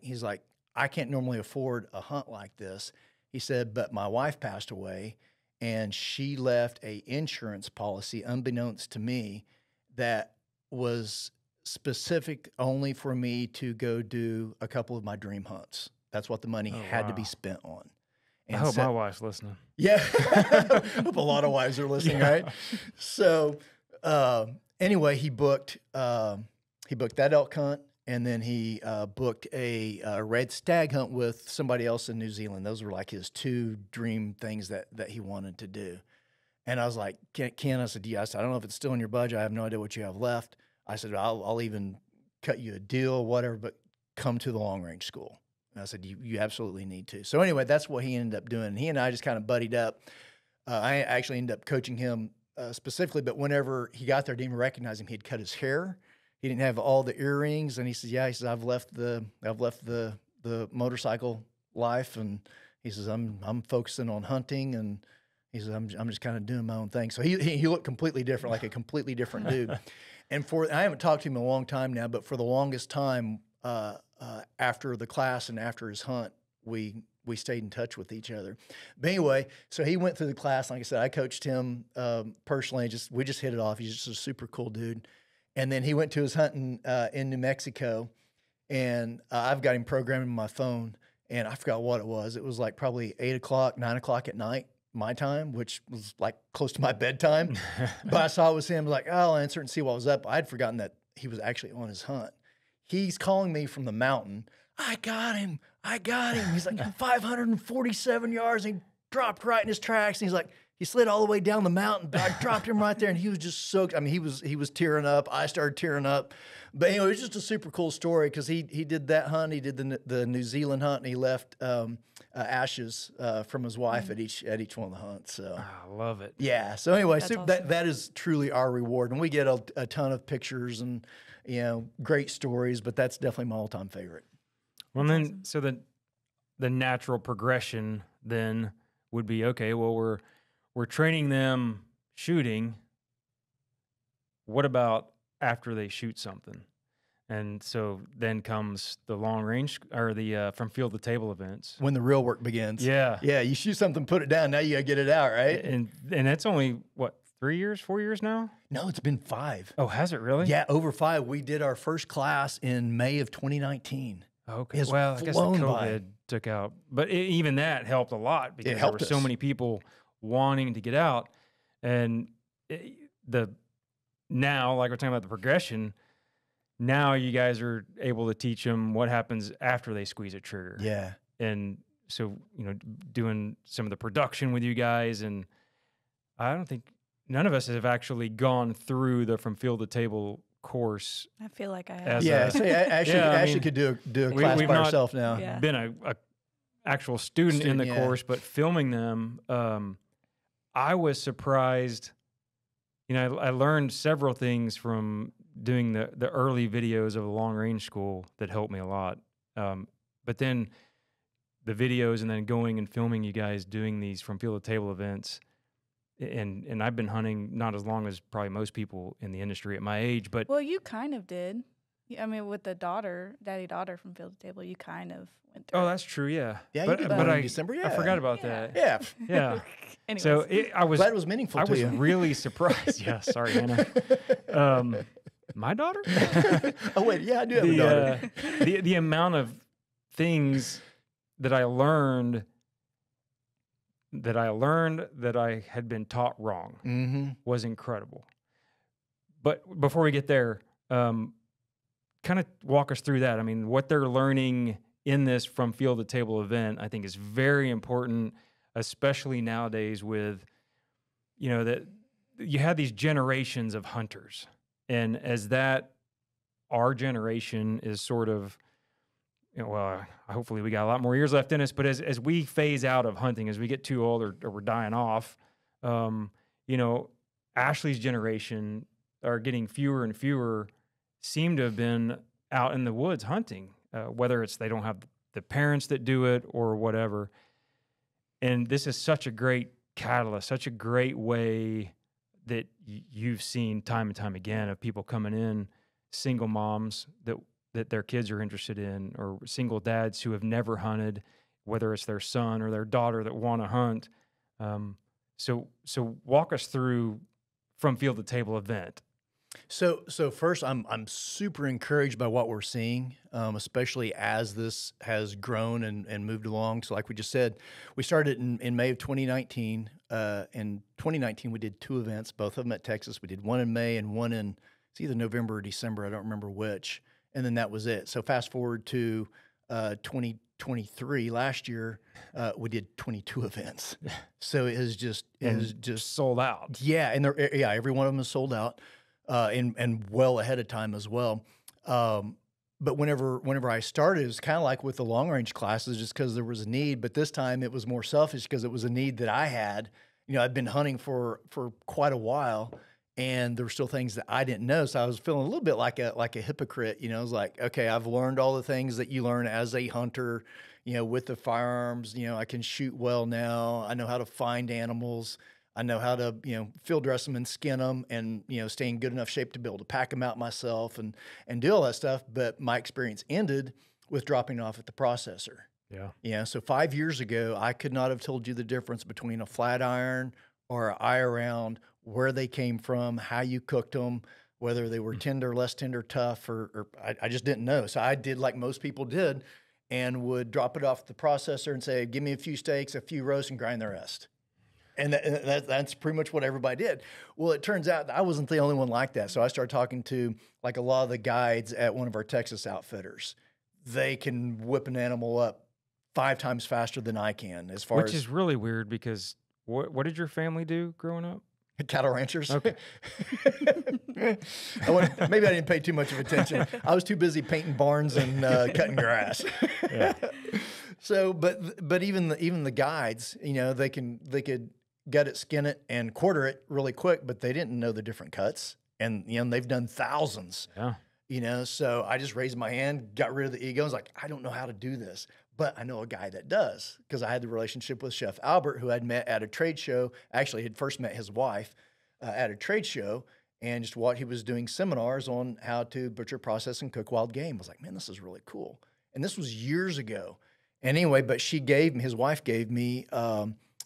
I can't normally afford a hunt like this. He said, but my wife passed away, and she left a insurance policy, unbeknownst to me, that was specific only for me to go do a couple of my dream hunts. That's what the money had to be spent on. And I hope my wife's listening. Yeah. I hope a lot of wives are listening, right? So anyway, he booked that elk hunt, and then he booked a red stag hunt with somebody else in New Zealand. Those were like his two dream things that he wanted to do. And I was like, Ken, I said, I don't know if it's still in your budget. I have no idea what you have left. I said, I'll even cut you a deal, whatever, but come to the long range school. And I said, you absolutely need to. So anyway, that's what he ended up doing. He and I just kind of buddied up. I actually ended up coaching him specifically, but whenever he got there, I didn't even recognize him. He'd cut his hair. He didn't have all the earrings. And he says, yeah, he says, I've left the motorcycle life. And he says, I'm focusing on hunting, and he says, I'm just kind of doing my own thing. So he looked completely different, like a completely different dude. And I haven't talked to him in a long time now, but for the longest time, after the class and after his hunt, we stayed in touch with each other. But anyway, so he went through the class. Like I said, I coached him personally. We just hit it off. He's just a super cool dude. And then he went to his hunting in New Mexico, and I've got him programmed in my phone, and I forgot what it was. It was like probably 8 o'clock, 9 o'clock at night, my time, which was like close to my bedtime. But I saw it was him, like, oh, I'll answer and see what was up. I'd forgotten that he was actually on his hunt. He's calling me from the mountain. I got him. He's like 547 yards. And he dropped right in his tracks. And he's like, he slid all the way down the mountain, but I dropped him right there, and he was just soaked. I mean, he was tearing up. I started tearing up. But anyway, it was just a super cool story, because he did that hunt. He did the New Zealand hunt, and he left ashes from his wife at each one of the hunts. So I love it. Yeah. So anyway, awesome. that is truly our reward, and we get a ton of pictures and great stories. But that's definitely my all-time favorite. Well, then so the natural progression then would be, okay, well, we're training them shooting. What about after they shoot something? And so then comes the long range, or the from field to table events. When the real work begins. Yeah. Yeah, you shoot something, put it down. Now you got to get it out, right? And it's only, what, 3 years, 4 years now? No, it's been 5. Oh, has it really? Yeah, over 5. We did our first class in May of 2019. Okay. It's Well, I guess the flown COVID by. took out, but even that helped a lot because there helped were so us. many people wanting to get out, and now, like we're talking about the progression, now you guys are able to teach them what happens after they squeeze a trigger. Yeah. And so, doing some of the production with you guys, and I don't think none of us have actually gone through the From Field to Table course. I feel like I have. As Yeah, a- so Ashley, Yeah, I Ashley mean, could do a we- class we've by not- herself now. Yeah. Been a actual student in the Student, yeah. course, but filming them, I was surprised. I learned several things from doing the early videos of the long range school that helped me a lot. But then the videos and then going and filming you guys doing these From Field to Table events. And I've been hunting not as long as probably most people in the industry at my age, but Well, you kind of did. I mean, with the daddy-daughter From Field to Table, you kind of went through. oh, that's true, yeah. Yeah, you but did but one in I December, I yeah. forgot about Yeah. that. Yeah. Yeah. Anyways, So I was Glad it was meaningful I to was you. really surprised. Yeah, sorry, Hannah. My daughter? Oh, wait. Yeah, I do have a daughter. The amount of things that I learned that I had been taught wrong Mm-hmm. was incredible. But before we get there, kind of walk us through that. I mean, what they're learning in this From Field to Table event, I think is very important, especially nowadays with, that you have these generations of hunters. And as our generation is sort of, hopefully we got a lot more years left in us, but as we phase out of hunting, as we get too old or we're dying off, Ashley's generation are getting fewer and fewer, seem to have been out in the woods hunting, whether it's they don't have the parents that do it or whatever. And this is such a great catalyst, such a great way that you've seen time and time again of people coming in, single moms that their kids are interested in, or single dads who have never hunted, whether it's their son or their daughter that want to hunt. So walk us through From Field to Table event. So first, I'm super encouraged by what we're seeing, especially as this has grown and moved along. So like we just said, we started in May of 2019. In 2019, we did 2 events, both of them at Texas. We did one in May and one in, it's either November or December, I don't remember which. And then that was it. So fast forward to 2023, last year, we did 22 events. So it was just Sold out. yeah, and every one of them is sold out, and well ahead of time as well. But whenever I started, it was kind of like with the long range classes, just because there was a need. But this time it was more selfish because it was a need that I had. I've been hunting for quite a while, and there were still things that I didn't know. So I was feeling a little bit like a hypocrite. I was like, okay, I've learned all the things that you learn as a hunter, with the firearms. I can shoot well now. I know how to find animals. I know how to, field dress them and skin them and, stay in good enough shape to be able to pack them out myself and do all that stuff. But my experience ended with dropping off at the processor. Yeah. So 5 years ago, I could not have told you the difference between a flat iron or an eye around, where they came from, how you cooked them, whether they were tender, less tender, tough, or I just didn't know. So I did like most people did and would drop it off at the processor and say, give me a few steaks, a few roasts, and grind the rest. And that's pretty much what everybody did. Well, it turns out that I wasn't the only one like that. So I started talking to like a lot of the guides at one of our Texas outfitters. They can whip an animal up 5 times faster than I can, as far Which as is really weird because what did your family do growing up? cattle ranchers. Okay. Maybe I didn't pay too much of attention. I was too busy painting barns and cutting grass. Yeah. So, but even the guides, they could gut it, skin it, and quarter it really quick, but they didn't know the different cuts, and they've done thousands. Yeah. So I just raised my hand, got rid of the ego. I was like, I don't know how to do this, but I know a guy that does, because I had the relationship with Chef Albert, who I'd met at a trade show. Actually, had first met his wife at a trade show, and just what he was doing seminars on how to butcher, process, and cook wild game. I was like, man, this is really cool. And this was years ago. And anyway, but his wife gave me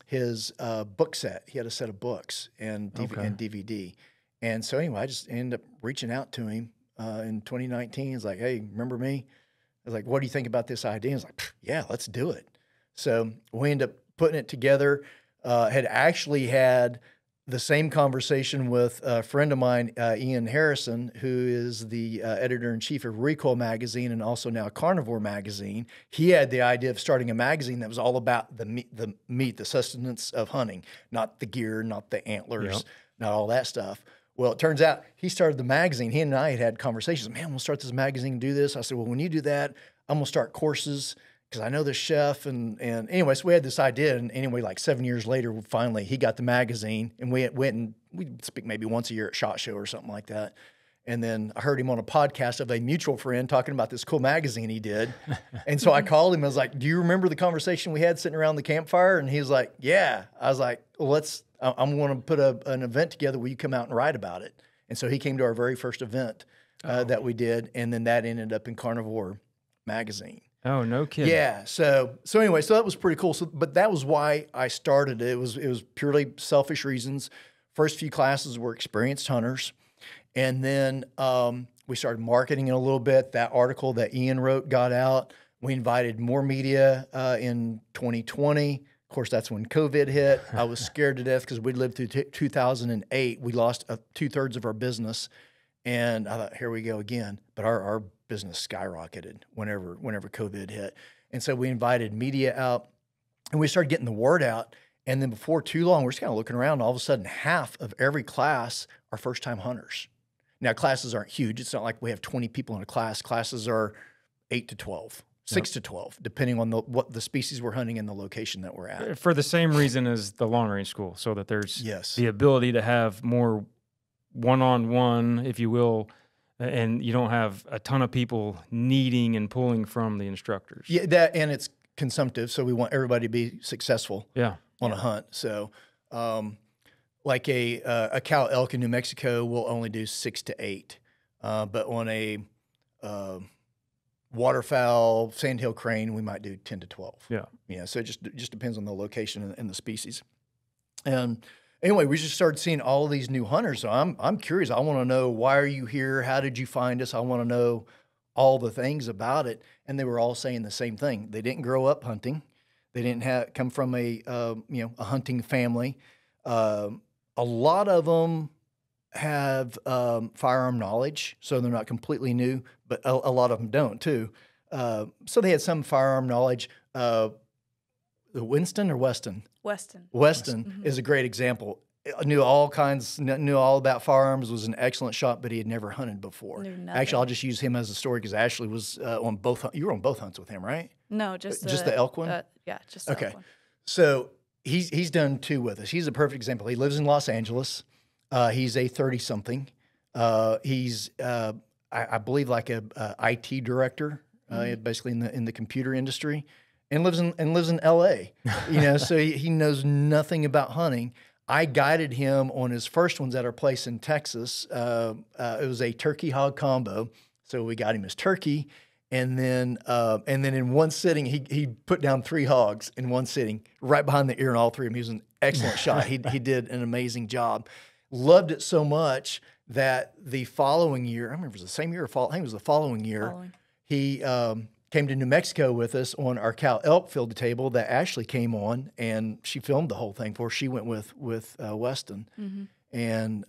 his book set. He had a set of books and DVD. And so anyway, I just ended up reaching out to him in 2019. He's like, hey, remember me? I was like, what do you think about this idea? He's like, yeah, let's do it. So we ended up putting it together. Had actually had the same conversation with a friend of mine, Ian Harrison, who is the editor-in-chief of Recoil magazine and also now Carnivore magazine. He had the idea of starting a magazine that was all about the meat, the sustenance of hunting, not the gear, not the antlers, not all that stuff. Well, it turns out he started the magazine. He and I had conversations. Man, we'll start this magazine and do this. I said, well, when you do that, I'm going to start courses because I know the chef. And anyway, so we had this idea. And anyway, like 7 years later, finally, he got the magazine. And we went and we'd speak maybe once a year at SHOT Show or something like that. And then I heard him on a podcast of a mutual friend talking about this cool magazine he did. And so I called him. I was like, do you remember the conversation we had sitting around the campfire? And he was like, yeah. I was like, well, I'm going to put an event together where you come out and write about it. And so he came to our very first event that we did. And then that ended up in Carnivore magazine. Oh, no kidding. Yeah. So anyway, so that was pretty cool. So, but that was why I started it. It was purely selfish reasons. First few classes were experienced hunters. And then we started marketing it a little bit. That article that Ian wrote got out. We invited more media in 2020. Of course, that's when COVID hit. I was scared to death because we lived through 2008. We lost 2/3 of our business. And I thought, here we go again. But our business skyrocketed whenever COVID hit. And so we invited media out and we started getting the word out. And then before too long, we're just kind of looking around. And all of a sudden, half of every class are first-time hunters. Now, classes aren't huge. It's not like we have 20 people in a class. Classes are 8 to 12, 6 to 12, depending on what the species we're hunting and the location that we're at. For the same reason as the long-range school, so that there's Yes. the ability to have more one-on-one, if you will, and you don't have a ton of people needing and pulling from the instructors. Yeah, that, and it's consumptive, so we want everybody to be successful on a hunt. So like a cow elk in New Mexico will only do 6 to 8. But on a waterfowl, sandhill crane, we might do 10 to 12. Yeah. Yeah. So it just depends on the location and the species. And anyway, we just started seeing all of these new hunters. So I'm curious. I want to know, why are you here? How did you find us? I want to know all the things about it. And they were all saying the same thing. They didn't grow up hunting. They didn't come from a hunting family. A lot of them have firearm knowledge, so they're not completely new, but a lot of them don't too. So they had some firearm knowledge. Winston or Weston? Weston is a great example. Knew all about firearms, was an excellent shot, but he had never hunted before. Actually, I'll just use him as a story because Ashley was on both. You were on both hunts with him, right? No, just the elk one. Yeah, just the elk one. So he's done 2 with us. He's a perfect example. He lives in Los Angeles. He's a 30-something. He's I believe like a IT director, basically in the computer industry, and lives in L.A. So he knows nothing about hunting. I guided him on his first ones at our place in Texas. It was a turkey hog combo, so we got him his turkey, and then in one sitting he put down 3 hogs in one sitting, right behind the ear in all 3 of them. He was an excellent shot. He did an amazing job. Loved it so much that the following year, I remember it was the same year, I think it was the following year, he came to New Mexico with us on our cow elk field table that Ashley came on, and she filmed the whole thing for us. She went with Weston. And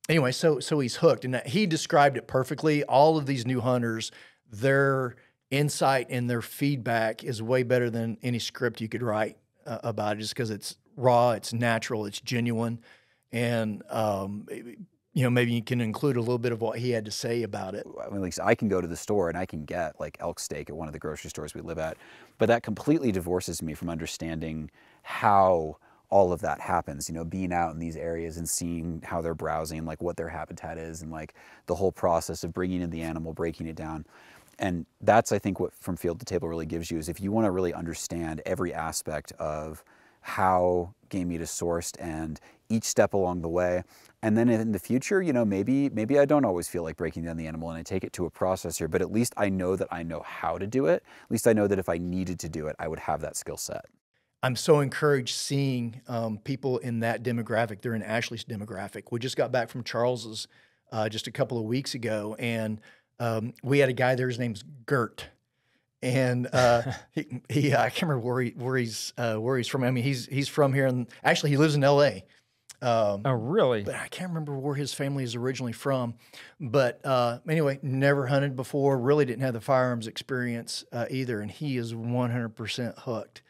anyway, so he's hooked. And he described it perfectly. All of these new hunters, their insight and their feedback is way better than any script you could write about it, just because it's raw, it's natural, it's genuine. And, maybe you can include a little bit of what he had to say about it. I mean, at least I can go to the store and I can get like elk steak at one of the grocery stores we live at, but that completely divorces me from understanding how all of that happens, being out in these areas and seeing how they're browsing, like what their habitat is, and like the whole process of bringing in the animal, breaking it down. And that's, I think, what From Field to Table really gives you, is if you want to really understand every aspect of how game meat is sourced and each step along the way. And then in the future, maybe I don't always feel like breaking down the animal and I take it to a processor, but at least I know that I know how to do it. At least I know that if I needed to do it, I would have that skill set. I'm so encouraged seeing people in that demographic. They're in Ashley's demographic. We just got back from Charles's just a couple of weeks ago, and we had a guy there. His name's Gert, and he I can't remember where he's from. I mean, he's from here, and actually he lives in L.A. Oh, really? But I can't remember where his family is originally from. But anyway, never hunted before. Really didn't have the firearms experience either, and he is 100% hooked.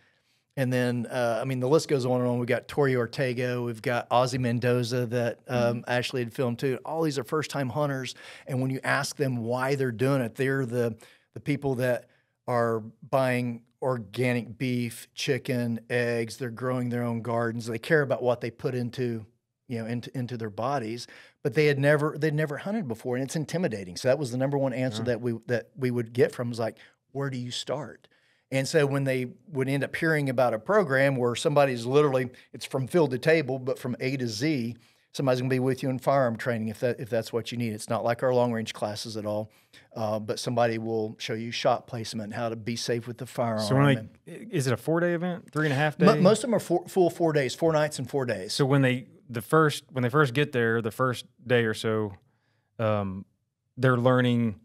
And then, I mean, the list goes on and on. We've got Tori Ortega. We've got Ozzy Mendoza that Ashley had filmed too. All these are first-time hunters. And when you ask them why they're doing it, they're the people that are buying organic beef, chicken, eggs. They're growing their own gardens. They care about what they put into their bodies. But they'd never hunted before, and it's intimidating. So that was the number one answer that we would get from, was like, where do you start? And so when they would end up hearing about a program where somebody's literally, it's from field to table, but from A to Z, somebody's gonna be with you in firearm training if that's what you need. It's not like our long range classes at all, but somebody will show you shot placement, how to be safe with the firearm. So is it a 4-day event, 3.5 days? Most of them are full 4 days, 4 nights and 4 days. So when they first get there, the first day or so, they're learning.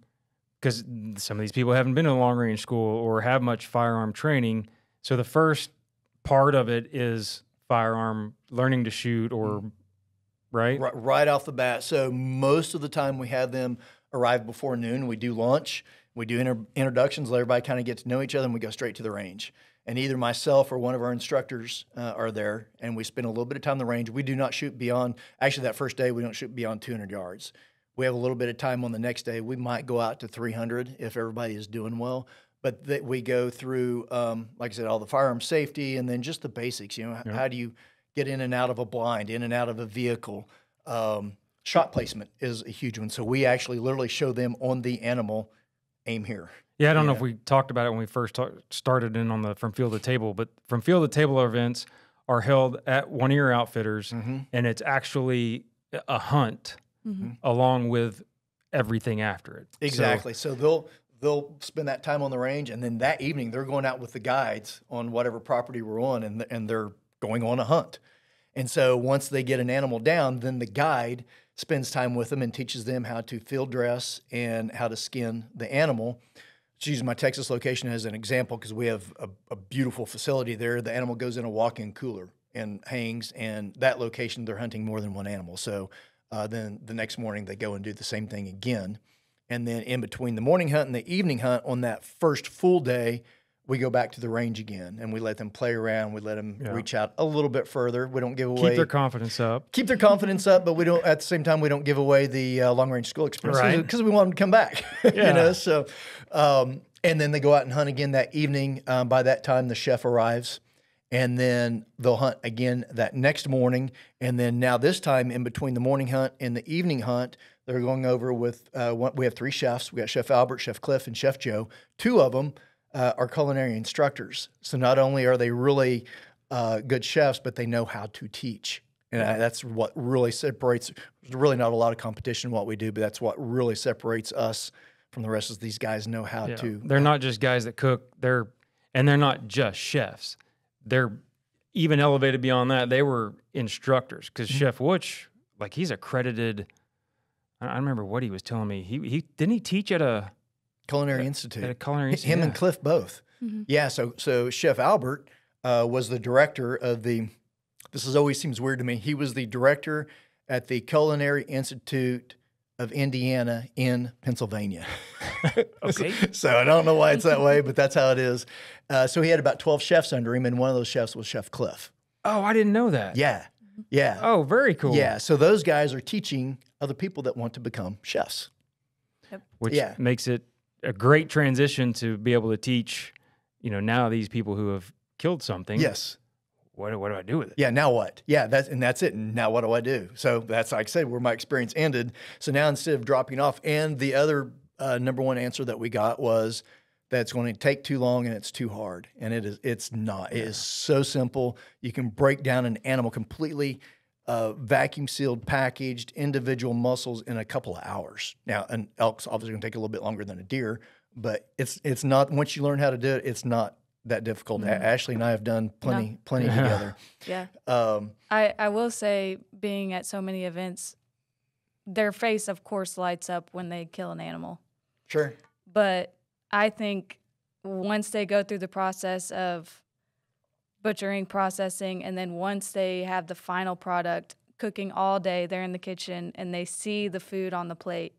Because some of these people haven't been to a long-range school or have much firearm training. So the first part of it is firearm, learning to shoot, or right off the bat. So most of the time we have them arrive before noon. We do lunch. We do introductions, let everybody kind of get to know each other, and we go straight to the range. And either myself or one of our instructors are there, and we spend a little bit of time in the range. We do not shoot beyond, actually that first day, we don't shoot beyond 200 yards. We have a little bit of time on the next day. We might go out to 300 if everybody is doing well. But that we go through, like I said, all the firearm safety, and then just the basics. How do you get in and out of a blind, in and out of a vehicle? Shot placement is a huge one. So we actually literally show them on the animal, aim here. Yeah, I don't know if we talked about it when we first started in on the From Field to Table, but From Field to Table events are held at one of your outfitters, and it's actually a hunt. Along with everything after it. Exactly. So they'll spend that time on the range, and then that evening they're going out with the guides on whatever property we're on, and they're going on a hunt. And so once they get an animal down, then the guide spends time with them and teaches them how to field dress and how to skin the animal. Just using my Texas location as an example, because we have a beautiful facility there. The animal goes in a walk-in cooler and hangs, and that location they're hunting more than one animal. So then the next morning they go and do the same thing again. And then in between the morning hunt and the evening hunt on that first full day, we go back to the range again, and we let them play around. We let them reach out a little bit further. We don't give away. Keep their confidence up. Keep their confidence up, but we don't, at the same time, we don't give away the long-range school experience because we want them to come back, So, and then they go out and hunt again that evening. By that time, the chef arrives. And then they'll hunt again that next morning. And then now this time in between the morning hunt and the evening hunt, they're going over with, we have 3 chefs. We got Chef Albert, Chef Cliff, and Chef Joe. 2 of them are culinary instructors. So not only are they really good chefs, but they know how to teach. And that's what really separates, there's really not a lot of competition in what we do, but that's what really separates us from the rest of these guys know how to. They're not just guys that cook, they're not just chefs. They're even elevated beyond that. They were instructors, because Chef Wutch, like, he's accredited. I remember what he was telling me. He didn't he teach at a Culinary Institute. At a culinary institute. Him and Cliff both. Yeah. So Chef Albert was the director of the. Always seems weird to me. He was the director at the Culinary Institute of Indiana in Pennsylvania. Okay. So I don't know why it's that way, but that's how it is. So he had about 12 chefs under him, and one of those chefs was Chef Cliff. Oh, I didn't know that. Yeah. Yeah. Oh, very cool. Yeah. So those guys are teaching other people that want to become chefs. Which makes it a great transition to be able to teach, now these people who have killed something. Yes. What do I do with it? Yeah, now what? Yeah, that's it. And now what do I do? So that's, like I said, where my experience ended. So now instead of dropping off, and the other number one answer that we got was that it's going to take too long and it's too hard. And it's not. It is so simple. You can break down an animal completely vacuum sealed, packaged, individual muscles in a couple of hours. Now, an elk's obviously going to take a little bit longer than a deer, but it's not, once you learn how to do it, it's not that difficult. Ashley and I have done plenty together. Yeah. I will say, being at so many events, their face, of course, lights up when they kill an animal. Sure. But I think once they go through the process of butchering, processing, and then once they have the final product, cooking all day, they're in the kitchen, and they see the food on the plate,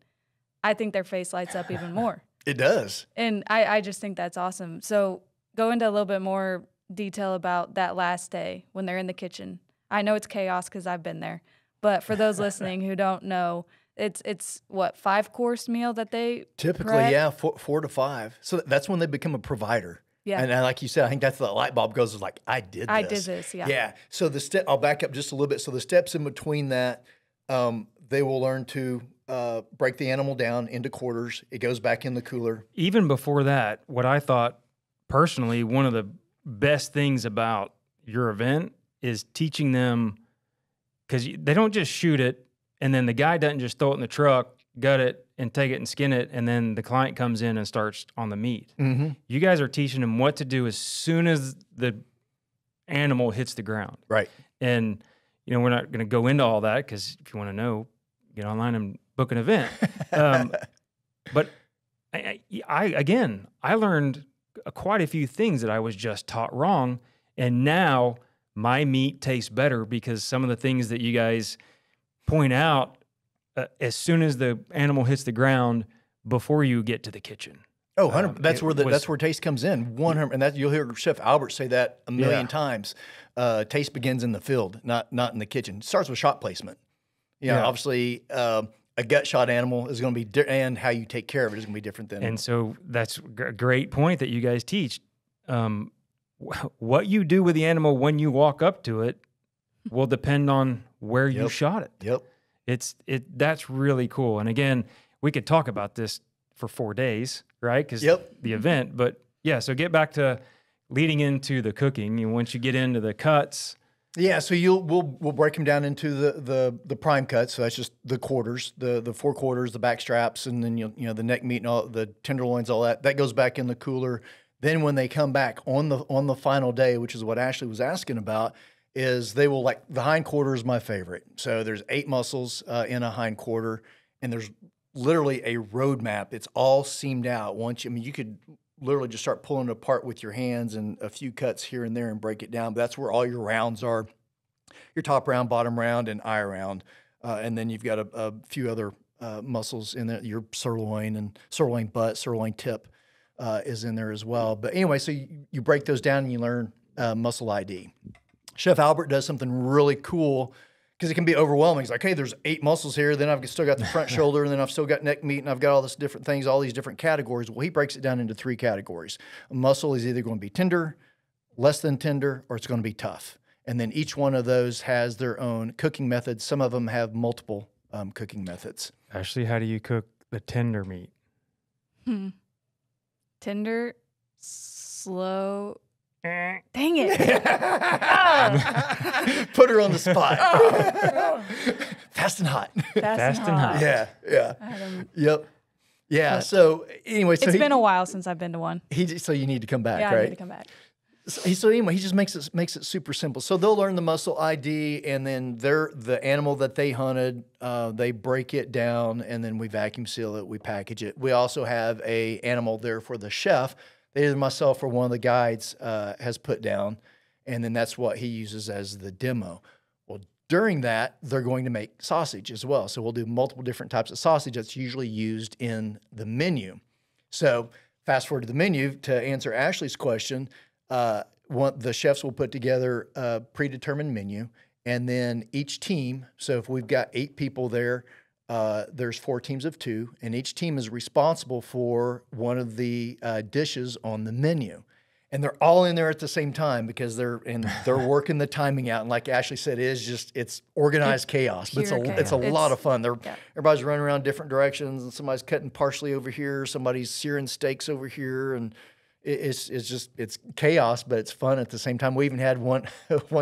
I think their face lights up even more. It does. And I just think that's awesome. So go into a little bit more detail about that last day when they're in the kitchen. I know it's chaos because I've been there. But for those listening who don't know, it's what, 5-course meal that they typically prep? Yeah, 4 to 5. So that's when they become a provider. Yeah. And like you said, I think that's the light bulb goes, is like, I did this. Yeah. Yeah. So I'll back up just a little bit. So the steps in between that, they will learn to break the animal down into quarters. It goes back in the cooler. Even before that, what I thought personally, one of the best things about your event is teaching them, because they don't just shoot it and then the guy doesn't just throw it in the truck, gut it, and take it and skin it, and then the client comes in and starts on the meat. Mm-hmm. You guys are teaching them what to do as soon as the animal hits the ground. Right. And, we're not going to go into all that, because if you want to know, get online and book an event. But I learned quite a few things that I was just taught wrong. And now my meat tastes better because some of the things that you guys point out, as soon as the animal hits the ground, before you get to the kitchen. Oh, 100. That's where taste comes in. 100, and that you'll hear Chef Albert say that a million times. Taste begins in the field, not in the kitchen. It starts with shot placement. Obviously, a gut shot animal is going to be and how you take care of it is going to be different than. And so that's a great point that you guys teach. What you do with the animal when you walk up to it will depend on where you shot it. Yep. That's really cool. And again, we could talk about this for 4 days, right? Because the event, but yeah. So get back to leading into the cooking. And once you get into the cuts. Yeah. So we'll break them down into the prime cuts. So that's just the quarters, the 4 quarters, the back straps, and then the neck meat and all the tenderloins, all that goes back in the cooler. Then when they come back on the final day, which is what Ashley was asking about, is they will, like, the hind quarter is my favorite. So there's 8 muscles in a hind quarter, and there's literally a roadmap. It's all seamed out. You could literally just start pulling it apart with your hands and a few cuts here and there and break it down. But that's where all your rounds are, your top round, bottom round, and eye round. And then you've got a few other muscles in there, your sirloin and sirloin butt, sirloin tip is in there as well. But anyway, so you break those down and you learn muscle ID. Chef Albert does something really cool because it can be overwhelming. He's like, hey, there's 8 muscles here. Then I've still got the front shoulder, and then I've still got neck meat, and I've got all this different things, all these different categories. Well, he breaks it down into 3 categories. A muscle is either going to be tender, less than tender, or it's going to be tough. And then each one of those has their own cooking methods. Some of them have multiple cooking methods. Ashley, how do you cook the tender meat? Tender, slow. Dang it. Put her on the spot. Fast and hot. Fast and hot. Yeah. Yep. Yeah. So anyway, it's been a while since I've been to one. So you need to come back, right? Yeah, I need to come back. So anyway, he just makes it super simple. So they'll learn the muscle ID, and then the animal that they hunted, they break it down, and then we vacuum seal it, we package it. We also have a animal there for the chef that either myself or one of the guides has put down, and then that's what he uses as the demo. Well, during that, they're going to make sausage as well. So we'll do multiple different types of sausage that's usually used in the menu. So fast forward to the menu to answer Ashley's question. The chefs will put together a predetermined menu, and then each team, so if we've got 8 people there, there's 4 teams of 2, and each team is responsible for one of the dishes on the menu. And they're all in there at the same time because they're working the timing out. And like Ashley said, it's organized chaos, but it's a lot of fun. Everybody's running around different directions, and somebody's cutting parsley over here, somebody's searing steaks over here, and it's chaos, but it's fun at the same time. We even had one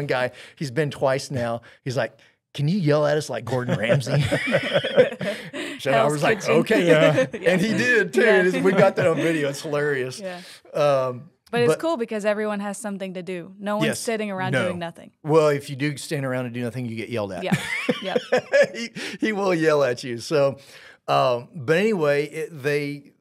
guy, he's been twice now. He's like, can you yell at us like Gordon Ramsay? So I was like, okay. And he did too. Yeah. We got that on video. It's hilarious. Yeah. But it's cool because everyone has something to do. No one's sitting around doing nothing. Well, if you do stand around and do nothing, you get yelled at. Yeah, yeah. he will yell at you. So, but anyway, they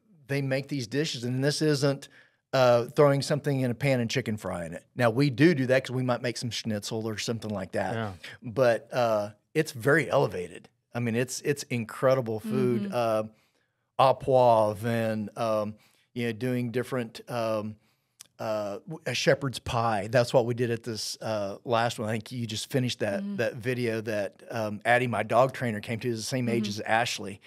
make these dishes, and this isn't throwing something in a pan and chicken frying it. Now, we do that because we might make some schnitzel or something like that. Yeah. But it's very elevated. I mean, it's incredible food. Au poivre and doing different a shepherd's pie. That's what we did at this last one. I think you just finished that video that Addie, my dog trainer, came to. Is the same age as Ashley.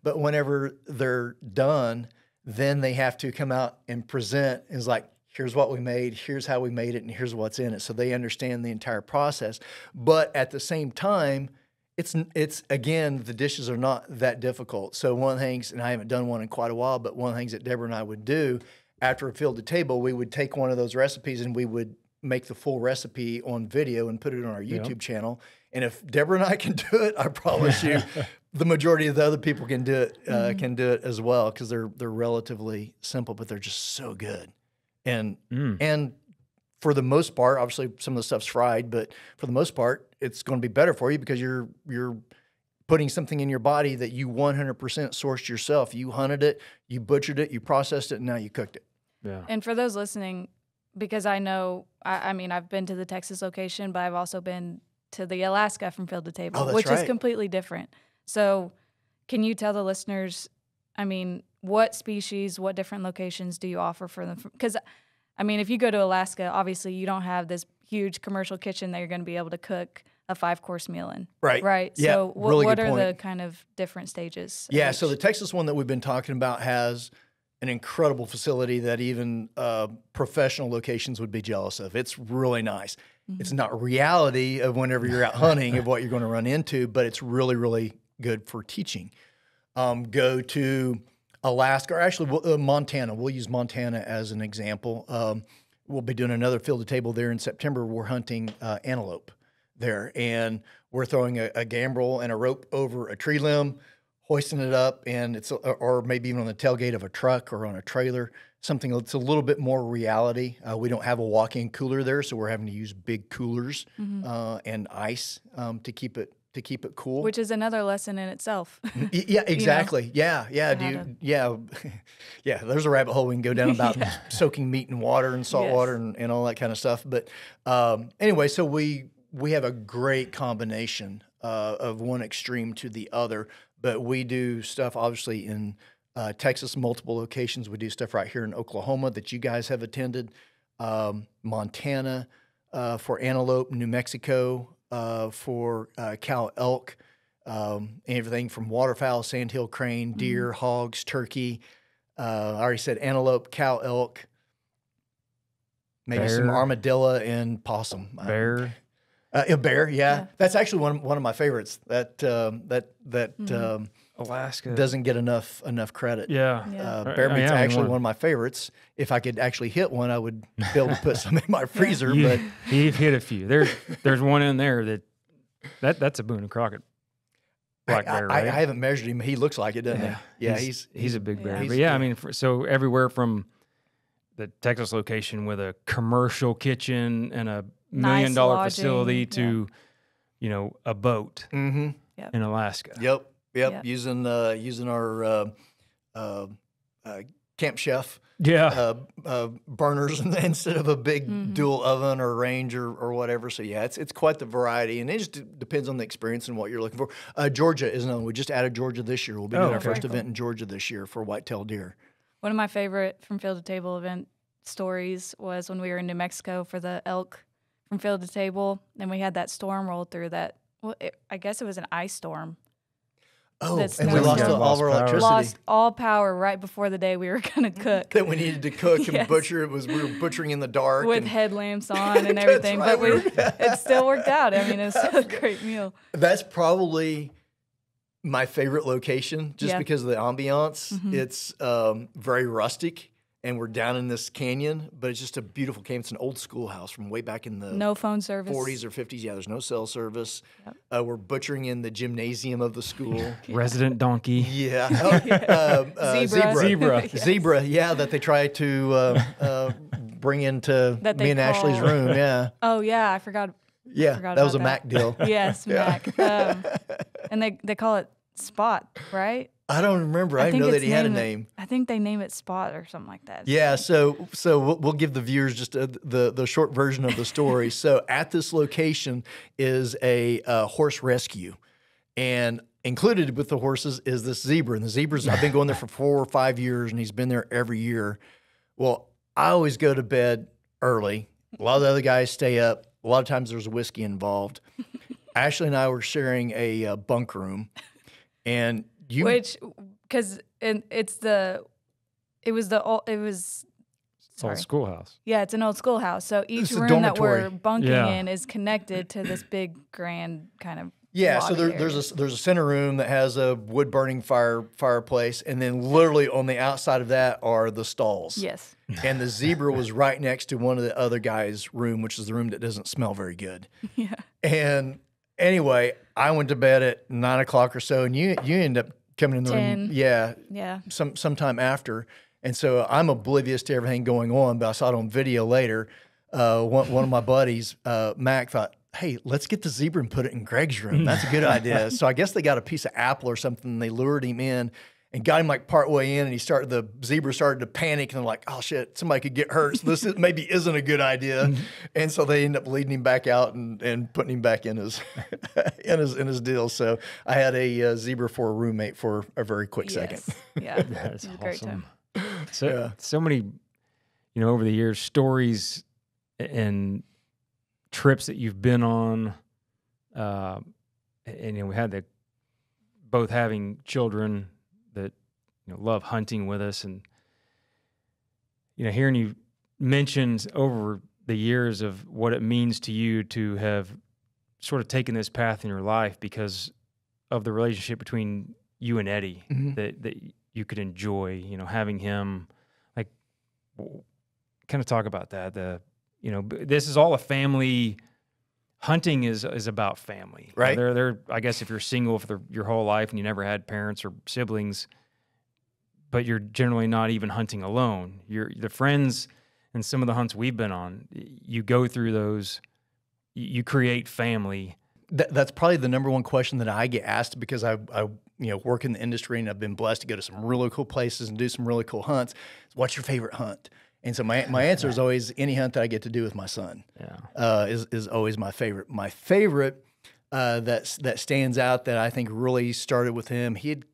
But whenever they're done, then they have to come out and present. It's like, here's what we made, here's how we made it, and here's what's in it. So they understand the entire process. But at the same time, it's again, the dishes are not that difficult. So one of the things, and I haven't done one in quite a while, but one of the things that Deborah and I would do after a field to table, we would take one of those recipes and we would make the full recipe on video and put it on our YouTube channel. And if Deborah and I can do it, I promise you, the majority of the other people can do it as well, because they're relatively simple, but they're just so good. And for the most part, obviously some of the stuff's fried, but for the most part, it's going to be better for you because you're putting something in your body that you 100% sourced yourself. You hunted it, you butchered it, you processed it, and now you cooked it. Yeah. And for those listening, because I know, I mean, I've been to the Texas location, but I've also been to the Alaska from field to table, which is completely different. So can you tell the listeners, I mean, what species, what different locations do you offer for them? Because, I mean, if you go to Alaska, obviously you don't have this huge commercial kitchen that you're going to be able to cook a 5-course meal in. Right. Right. Yeah, so really what good are point. the kind of different stages? Yeah. So the Texas one that we've been talking about has an incredible facility that even professional locations would be jealous of. It's really nice. It's not reality of whenever you're out hunting of what you're going to run into, but it's really, really good for teaching. Go to Alaska, or actually Montana. We'll use Montana as an example. We'll be doing another field to table there in September. We're hunting antelope there, and we're throwing a gambrel and a rope over a tree limb, hoisting it up, and or maybe even on the tailgate of a truck or on a trailer, something that's a little bit more reality. We don't have a walk-in cooler there, so we're having to use big coolers and ice to keep it cool. Which is another lesson in itself. Yeah, exactly. Yeah. There's a rabbit hole we can go down about soaking meat in water and salt water and all that kind of stuff. But anyway, so we have a great combination of one extreme to the other. But we do stuff, obviously, in Texas, multiple locations. We do stuff right here in Oklahoma that you guys have attended, Montana for antelope, New Mexico for cow elk, everything from waterfowl, sandhill crane, deer, hogs, turkey. I already said antelope, cow elk, maybe bear. some armadillo and possum. Bear. A bear, yeah. That's actually one of my favorites. That Alaska doesn't get enough credit. Yeah. Bear meat's actually one of my favorites. If I could actually hit one, I would be able to put some in my freezer. But you've hit a few. There's one in there that's a Boone and Crockett black bear, right? I haven't measured him. He looks like it, doesn't he? Yeah, he's a big bear. But yeah, I mean, so everywhere from the Texas location with a commercial kitchen and a $1 million facility to, a boat in Alaska. Yep. Using our Camp Chef burners instead of a big dual oven or range or whatever. So yeah, it's quite the variety, and it just depends on the experience and what you're looking for. Georgia is another one. We just added Georgia this year. We'll be doing our first event in Georgia this year for white-tailed deer. One of my favorite from field to table event stories was when we were in New Mexico for the elk from field to table, and we had that storm roll through that. Well, I guess it was an ice storm. Oh, and we lost all of our electricity. Lost all power right before the day we were going to cook. That we needed to cook and butcher. We were butchering in the dark. With headlamps on and everything. But it still worked out. I mean, it was still a great meal. That's probably my favorite location just because of the ambiance. It's very rustic. And we're down in this canyon, but it's just a beautiful canyon. It's an old schoolhouse from way back in the no phone service 40s or 50s. Yeah, there's no cell service. Yep. We're butchering in the gymnasium of the school. Resident donkey. Yeah. Zebra. Zebra. Yeah, that they try to bring into That me they and Ashley's call- room. Yeah. Oh yeah, I forgot. Yeah. forgot That was a about Mac deal. Yes, Yeah. Mac. And they call it Spot, right? I don't remember. I didn't know that it's he had a named- name. I think they name it Spot or something like that. Yeah, so we'll give the viewers just the short version of the story. So at this location is a horse rescue, and included with the horses is this zebra. And the zebras, I've been going there for 4 or 5 years, and he's been there every year. Well, I always go to bed early. A lot of the other guys stay up. A lot of times there's whiskey involved. Ashley and I were sharing a bunk room, and because it was sorry. Old schoolhouse. Yeah, it's an old schoolhouse. So each It's a room that dormitory. we're bunking Yeah. in is connected to this big grand kind of yeah, so lobby there's area. a center room that has a wood burning fireplace, and then literally on the outside of that are the stalls. Yes. And the zebra was right next to one of the other guys' room, which is the room that doesn't smell very good. Yeah. And anyway, I went to bed at 9 o'clock or so, and you end up coming in the 10. room. Yeah, Yeah. sometime after. And so I'm oblivious to everything going on, but I saw it on video later. One of my buddies, Mac, thought, hey, let's get the zebra and put it in Greg's room. That's a good idea. So I guess they got a piece of apple or something. And they lured him in and got him like part way in, and the zebra started to panic, and they're like, oh shit, somebody could get hurt. So this maybe isn't a good idea. And so they end up leading him back out and putting him back in his in his deal. So I had a zebra for a roommate for a very quick second. Yes. Yeah. That's It was a great time. So so many, over the years, stories and trips that you've been on, and we had both having children that love hunting with us, and hearing you mention over the years of what it means to you to have sort of taken this path in your life because of the relationship between you and Eddie that you could enjoy, having him, like, kind of talk about that. This is all a family. Hunting is about family, right? They're I guess if you're single for your whole life and you never had parents or siblings, but you're generally not even hunting alone. The friends and some of the hunts we've been on, you go through those, you create family. That's probably the number one question that I get asked, because I work in the industry and I've been blessed to go to some really cool places and do some really cool hunts. What's your favorite hunt? And so my answer is always any hunt that I get to do with my son. Yeah, is always my favorite. My favorite that stands out that I think really started with him. He had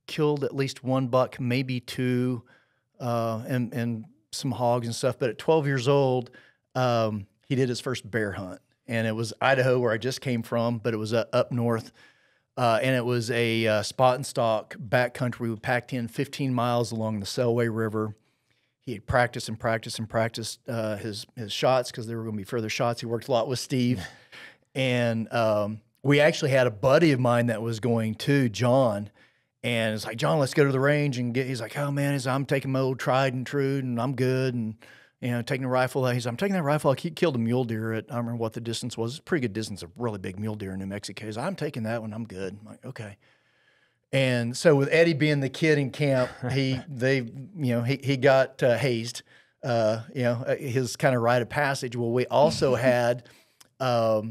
killed at least one buck, maybe two, and some hogs and stuff. But at 12 years old, he did his first bear hunt, and it was Idaho, where I just came from, but it was up north. And it was a spot and stalk backcountry. We packed in 15 miles along the Selway River. He had practiced and practiced and practiced his shots, because there were going to be further shots. He worked a lot with Steve. And we actually had a buddy of mine that was going too, John. And it's like, John, let's go to the range and he's like, oh man, I'm taking my old tried and true and I'm good. And, taking a rifle. I'm taking that rifle. I killed a mule deer I don't remember what the distance was. It's a pretty good distance, a really big mule deer in New Mexico. I'm taking that one. I'm good. I'm like, okay. And so with Eddie being the kid in camp, he got hazed, his kind of rite of passage. Well, we also had a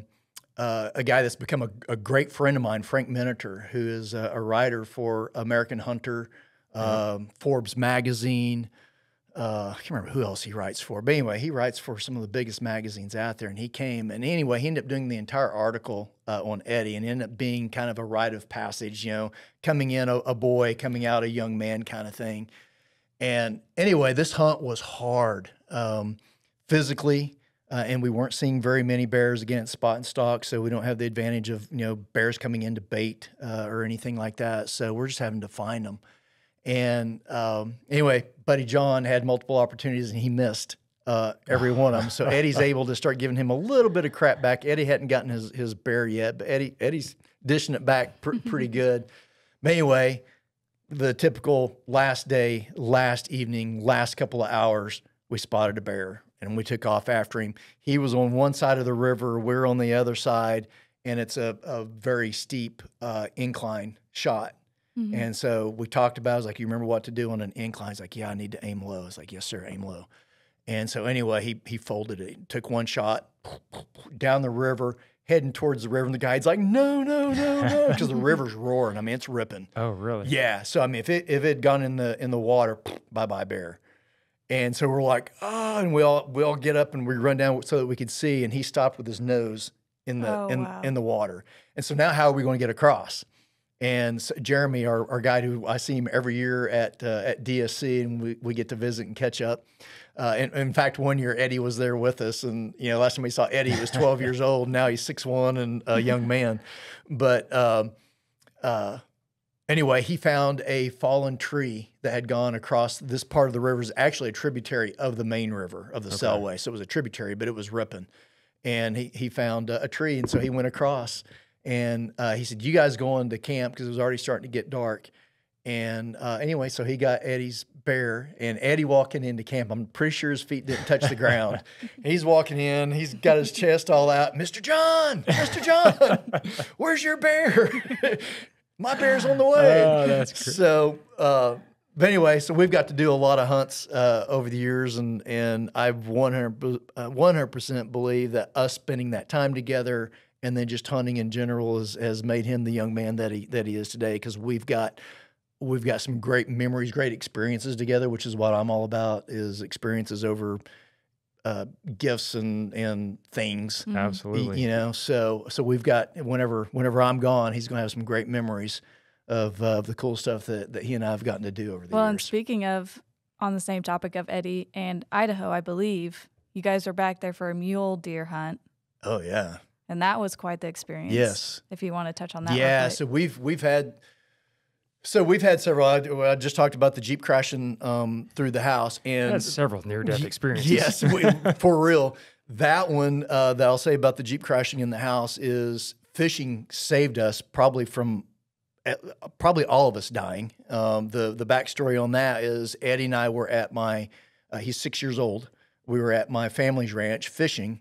guy that's become a great friend of mine, Frank Miniter, who is a writer for American Hunter, Forbes magazine. I can't remember who else he writes for, but anyway, he writes for some of the biggest magazines out there. And he came, and anyway, he ended up doing the entire article on Eddie, and ended up being kind of a rite of passage, coming in a boy, coming out a young man kind of thing. And anyway, this hunt was hard physically, and we weren't seeing very many bears against spot and stalk, so we don't have the advantage of bears coming into bait or anything like that. So we're just having to find them. And anyway, Buddy John had multiple opportunities, and he missed every one of them. So Eddie's able to start giving him a little bit of crap back. Eddie hadn't gotten his bear yet, but Eddie's dishing it back pretty good. But anyway, the typical last day, last evening, last couple of hours, we spotted a bear, and we took off after him. He was on one side of the river, we're on the other side, and it's a very steep incline shot. And so we talked about it. I was like, you remember what to do on an incline? He's like, yeah, I need to aim low. I was like, yes, sir, aim low. And so anyway, he folded it, took one shot down the river, heading towards the river. And the guide's like, no, no, no, no, because the river's roaring. I mean, it's ripping. Oh, really? Yeah. So I mean, if it had gone in the water, bye-bye bear. And so we're like, oh, and we all get up and we run down so that we could see. And he stopped with his nose in the in the water. And so now how are we going to get across? And so Jeremy, our guide, who I see him every year at DSC, and we get to visit and catch up. In fact, one year Eddie was there with us, and last time we saw Eddie, he was 12 years old. Now he's 6'1" and a young man. But anyway, he found a fallen tree that had gone across this part of the river. Is actually a tributary of the main river of the Selway, so it was a tributary, but it was ripping. And he found a tree, and so he went across. And he said, you guys going to camp, because it was already starting to get dark. And anyway, so he got Eddie's bear, and Eddie walking into camp, I'm pretty sure his feet didn't touch the ground. He's walking in, he's got his chest all out. Mr. John, where's your bear? My bear's on the way. Oh, that's great. So, but anyway, so we've got to do a lot of hunts over the years, and I've 100% believe that us spending that time together and then just hunting in general has made him the young man that he is today, because we've got some great memories, great experiences together, which is what I'm all about, is experiences over gifts and things. Absolutely. So we've got, whenever I'm gone, he's going to have some great memories of the cool stuff that he and I have gotten to do over the years. Well, and speaking of, on the same topic of Eddie and Idaho, I believe you guys are back there for a mule deer hunt. Oh yeah. And that was quite the experience. Yes. If you want to touch on that. Yeah. So we've had several. I just talked about the Jeep crashing through the house, and That's several near-death experiences. Yes, for real. That one that I'll say about the Jeep crashing in the house is fishing saved us probably from all of us dying. The backstory on that is Eddie and I were at he's 6 years old. We were at my family's ranch fishing.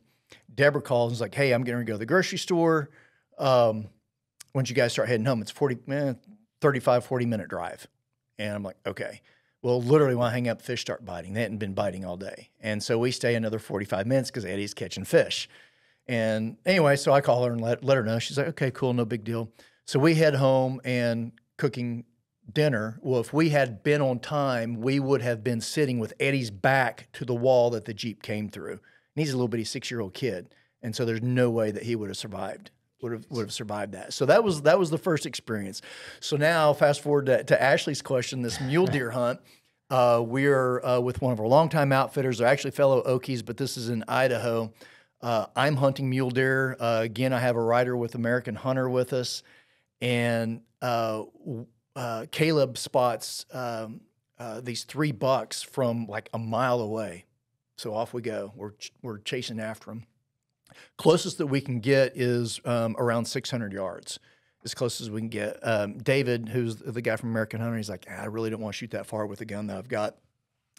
Deborah calls and is like, hey, I'm going to go to the grocery store. Once you guys start heading home, it's 35, 40-minute drive. And I'm like, okay. Well, literally when I hang up, fish start biting. They hadn't been biting all day. And so we stay another 45 minutes because Eddie's catching fish. And anyway, so I call her and let her know. She's like, okay, cool, no big deal. So we head home and cooking dinner. Well, if we had been on time, we would have been sitting with Eddie's back to the wall that the Jeep came through. And he's a little bitty 6-year-old kid. And so there's no way that he would have survived. Would have survived that. So that was the first experience. So now fast forward to Ashley's question, this mule deer hunt. We're with one of our longtime outfitters. They're actually fellow Okies, but this is in Idaho. I'm hunting mule deer. Again, I have a rider with American Hunter with us, and Caleb spots these 3 bucks from like a mile away. So off we go. We're chasing after them. Closest that we can get is around 600 yards, as close as we can get. David, who's the guy from American Hunter, he's like, I really don't want to shoot that far with the gun that I've got.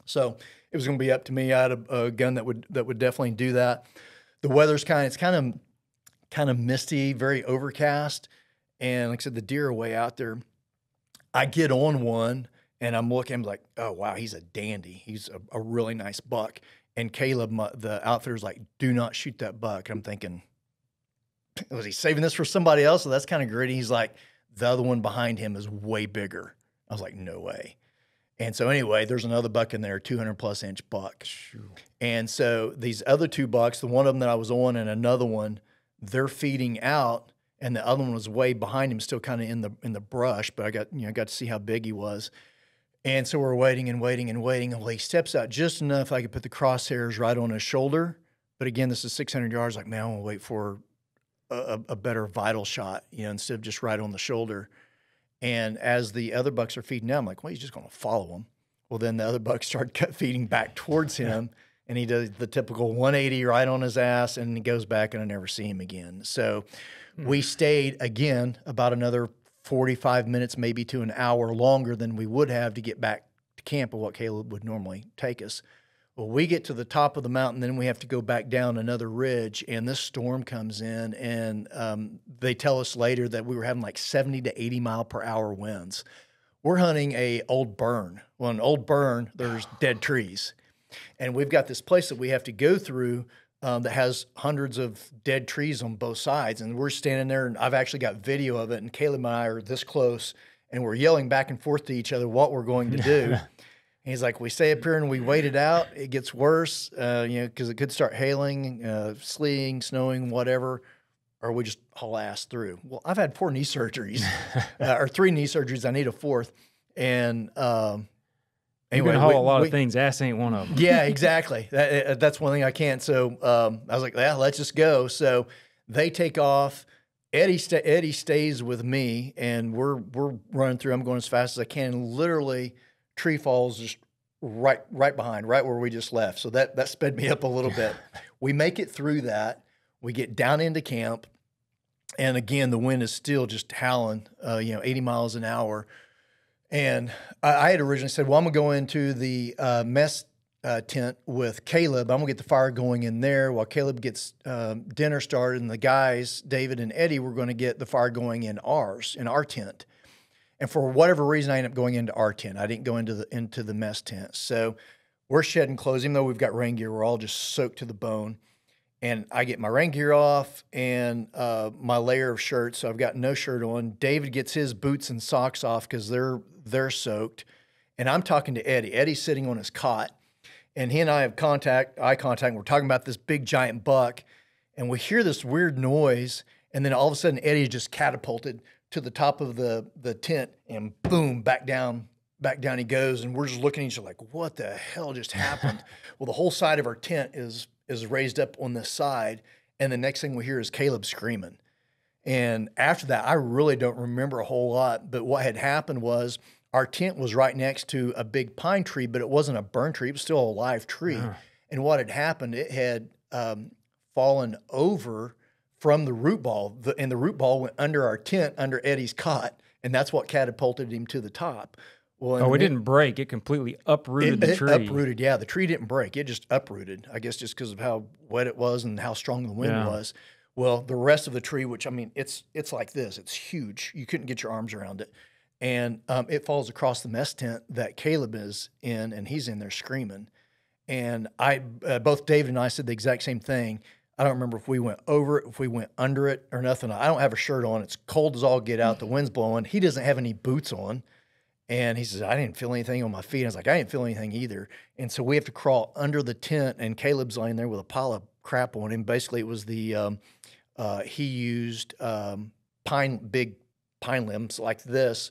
So it was going to be up to me. I had a gun that would definitely do that. The weather's kind of misty, very overcast, and like I said, the deer are way out there. I get on one and I'm looking. I'm like, oh wow, he's a dandy. He's a really nice buck. And Caleb, the outfitter's like, do not shoot that buck. I'm thinking, was he saving this for somebody else? So that's kind of gritty. He's like, the other one behind him is way bigger. I was like, no way. And so anyway, there's another buck in there, 200+ inch buck. And so these other 2 bucks, the one of them that I was on and another one, they're feeding out, and the other one was way behind him, still kind of in the brush. But I got to see how big he was. And so we're waiting and waiting and waiting. Well, he steps out just enough I could put the crosshairs right on his shoulder. But again, this is 600 yards. Like, man, I want to wait for a better vital shot, instead of just right on the shoulder. And as the other bucks are feeding down, I'm like, well, he's just going to follow him. Well, then the other bucks start feeding back towards him, and he does the typical 180 right on his ass, and he goes back, and I never see him again. So we stayed, again, about another 45 minutes, maybe to an hour longer than we would have to get back to camp of what Caleb would normally take us. Well, we get to the top of the mountain, then we have to go back down another ridge, and this storm comes in, and they tell us later that we were having like 70 to 80 mile per hour winds. We're hunting a old burn. Well, an old burn, there's dead trees. And we've got this place that we have to go through that has hundreds of dead trees on both sides. And we're standing there, and I've actually got video of it. And Caleb and I are this close, and we're yelling back and forth to each other what we're going to do. He's like, we stay up here and we wait it out. It gets worse, because it could start hailing, sleeting, snowing, whatever, or we just haul ass through. Well, I've had 4 knee surgeries, or 3 knee surgeries. I need a 4th. And anyway, you can haul a lot of things. Ass ain't one of them. Yeah, exactly. That's one thing I can't. So I was like, yeah, let's just go. So they take off. Eddie stays with me, and we're running through. I'm going as fast as I can. And literally, tree falls just right behind, right where we just left. So that sped me up a little bit. We make it through that. We get down into camp, and again, the wind is still just howling, 80 miles an hour. And I had originally said, well, I'm going to go into the mess tent with Caleb. I'm going to get the fire going in there while Caleb gets dinner started, and the guys, David and Eddie, were going to get the fire going in our tent. And for whatever reason, I ended up going into our tent. I didn't go into the mess tent. So we're shedding clothes, even though we've got rain gear. We're all just soaked to the bone. And I get my rain gear off and my layer of shirts. So I've got no shirt on. David gets his boots and socks off because they're soaked. And I'm talking to Eddie. Eddie's sitting on his cot. And he and I have eye contact. And we're talking about this big giant buck. And we hear this weird noise. And then all of a sudden, Eddie just catapulted to the top of the tent, and boom, back down he goes. And we're just looking at each other like, what the hell just happened? Well, the whole side of our tent is raised up on this side. And the next thing we hear is Caleb screaming. And after that, I really don't remember a whole lot. But what had happened was our tent was right next to a big pine tree, but it wasn't a burnt tree. It was still a live tree. Yeah. And what had happened, it had fallen over from the root ball, and the root ball went under our tent, under Eddie's cot, and that's what catapulted him to the top. Well, it didn't break. It completely uprooted the tree. Uprooted, yeah. The tree didn't break. It just uprooted, I guess just because of how wet it was and how strong the wind was. Well, the rest of the tree, which, I mean, it's like this. It's huge. You couldn't get your arms around it. And it falls across the mess tent that Caleb is in, and he's in there screaming. And both David and I said the exact same thing. I don't remember if we went over it, if we went under it or nothing. I don't have a shirt on. It's cold as all get out. The wind's blowing. He doesn't have any boots on. And he says, I didn't feel anything on my feet. I was like, I didn't feel anything either. And so we have to crawl under the tent, and Caleb's laying there with a pile of crap on him. Basically, it was he used big pine limbs like this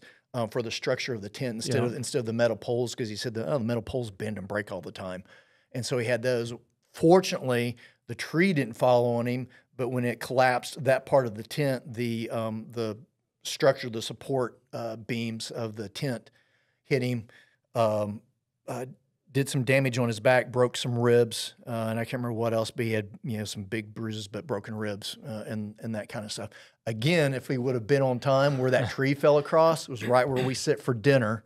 for the structure of the tent instead of the metal poles, because he said the metal poles bend and break all the time. And so he had those. Fortunately, the tree didn't fall on him, but when it collapsed, that part of the tent, the structure, the support beams of the tent hit him, did some damage on his back, broke some ribs, and I can't remember what else, but he had some big bruises, but broken ribs and that kind of stuff. Again, if we would have been on time where that tree fell across, it was right where we sit for dinner,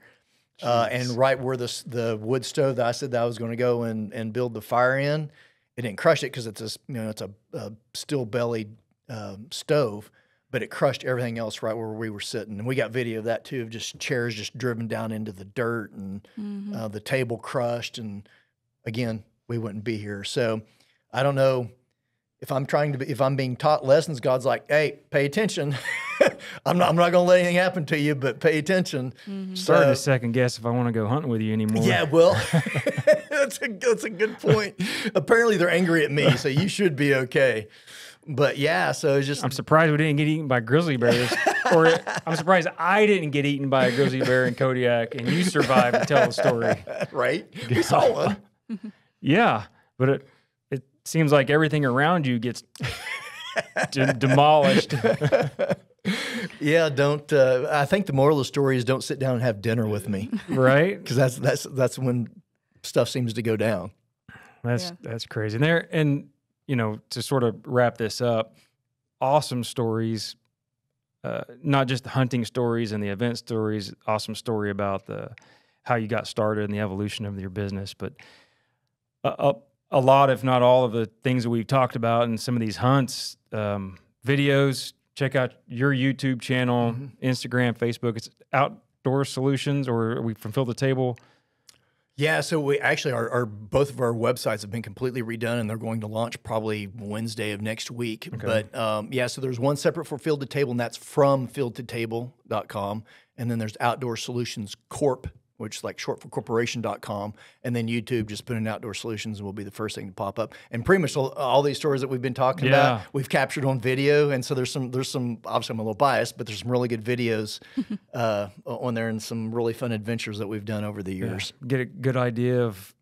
and right where the wood stove that I said that I was going to go and build the fire in. It didn't crush it because it's a steel-bellied stove, but it crushed everything else right where we were sitting. And we got video of that too, of just chairs just driven down into the dirt, and the table crushed. And again, we wouldn't be here. So I don't know if I'm being taught lessons. God's like, hey, pay attention. I'm not going to let anything happen to you, but pay attention. Starting to second guess if I want to go hunting with you anymore. Yeah, well, that's a good point. Apparently they're angry at me, so you should be okay. But yeah, so it's just... I'm surprised we didn't get eaten by grizzly bears. Or I'm surprised I didn't get eaten by a grizzly bear in Kodiak and you survived to tell the story. Right? We saw one. Yeah, but it seems like everything around you gets demolished. Yeah, don't. I think the moral of the story is don't sit down and have dinner with me, right? Because that's when stuff seems to go down. That's crazy. And to sort of wrap this up, awesome stories, not just the hunting stories and the event stories. Awesome story about how you got started and the evolution of your business, but a lot, if not all, of the things that we've talked about in some of these hunts, videos. Check out your YouTube channel, Instagram, Facebook. It's Outdoor Solutions, or are we from Field to Table? Yeah, so we actually our both of our websites have been completely redone, and they're going to launch probably Wednesday of next week. Okay. But yeah, so there's one separate for Field to Table, and that's from fieldtotable.com, and then there's Outdoor Solutions Corp, which is like short for corporation.com, and then YouTube, just put in Outdoor Solutions and will be the first thing to pop up. And pretty much all these stories that we've been talking about, we've captured on video. And so there's some, obviously I'm a little biased, but there's some really good videos on there and some really fun adventures that we've done over the years. Get a good idea of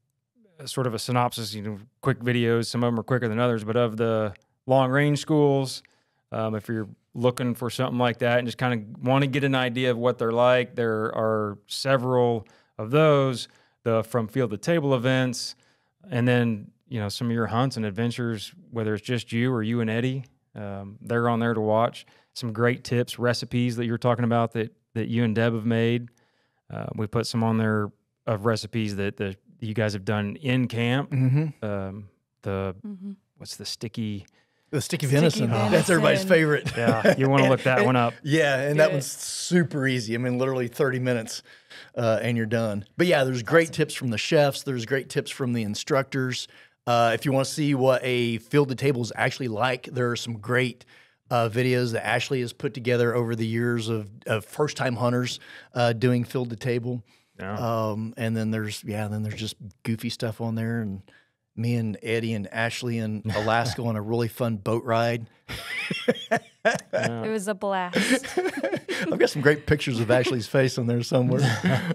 sort of a synopsis, quick videos. Some of them are quicker than others, but of the long range schools, if you're looking for something like that and just kind of want to get an idea of what they're like, there are several of those, the From Field to Table events, and then some of your hunts and adventures, whether it's just you or you and Eddie, they're on there to watch. Some great tips, recipes that you're talking about that you and Deb have made. We put some on there of recipes that you guys have done in camp. What's the sticky... The sticky venison. That's everybody's favorite. Yeah, you want to look that one up. Yeah, and that one's super easy. I mean, literally 30 minutes and you're done. But yeah, there's great tips from the chefs. There's great tips from the instructors. If you want to see what a Field to Table is actually like, there are some great videos that Ashley has put together over the years of first-time hunters doing Field to Table. Yeah. And then there's just goofy stuff on there, and me and Eddie and Ashley in Alaska on a really fun boat ride. It was a blast. I've got some great pictures of Ashley's face on there somewhere.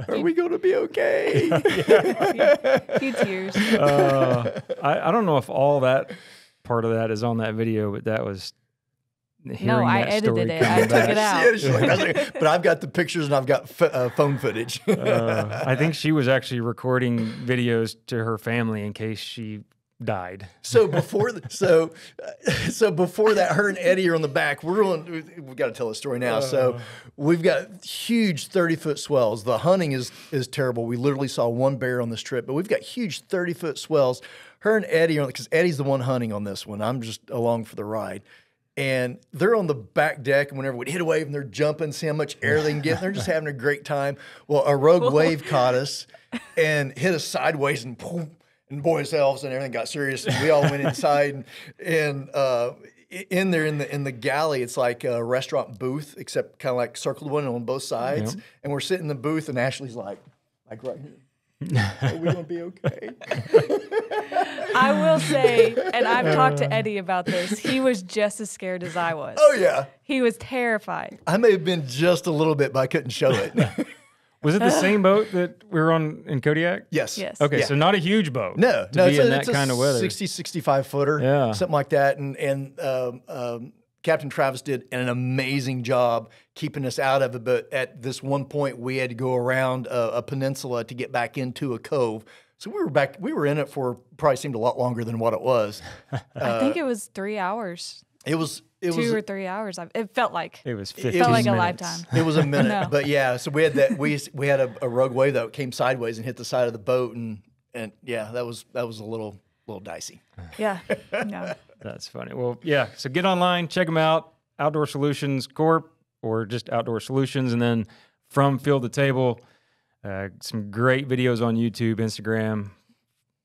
Are we going to be okay? A few tears. I don't know if all that part of that is on that video, but that was... No, I edited it. I took it out. Yeah, she's like, but I've got the pictures and I've got phone footage. I think she was actually recording videos to her family in case she died. So before before that, her and Eddie are on the back. We've got to tell the story now. So we've got huge 30-foot swells. The hunting is terrible. We literally saw one bear on this trip, but we've got huge 30-foot swells. Her and Eddie are, because Eddie's the one hunting on this one. I'm just along for the ride. And they're on the back deck, and whenever we'd hit a wave, and they're jumping, see how much air they can get. And they're just having a great time. Well, a rogue wave caught us and hit us sideways, and boom, and boy, ourselves and everything got serious. And we all went inside, and in there in the galley, it's like a restaurant booth, except kind of like circled one on both sides. Yep. And we're sitting in the booth, and Ashley's like right here. Are we gonna be okay? I will say, and I've talked to Eddie about this, he was just as scared as I was. Oh yeah. He was terrified. I may have been just a little bit, but I couldn't show it. Was it the same boat that we were on in Kodiak? Yes. Yes. Okay, Yeah. so not a huge boat. No, to be in that kind of weather. 60, 65 footer, Yeah. something like that. And Captain Travis did an amazing job keeping us out of it. But at this one point, we had to go around a peninsula to get back into a cove. So we were in it for probably seemed a lot longer than what it was. I think it was 3 hours. It was 2 or 3 hours. It felt like It was 15 it felt like minutes. a lifetime. It was a minute, No. but yeah. So we had that. We had a rogue wave that came sideways and hit the side of the boat, and yeah, that was a little dicey. Yeah. No. That's funny. Well, yeah. So get online, check them out. Outdoor Solutions Corp, or just Outdoor Solutions, and then From Field to Table. Some great videos on YouTube, Instagram.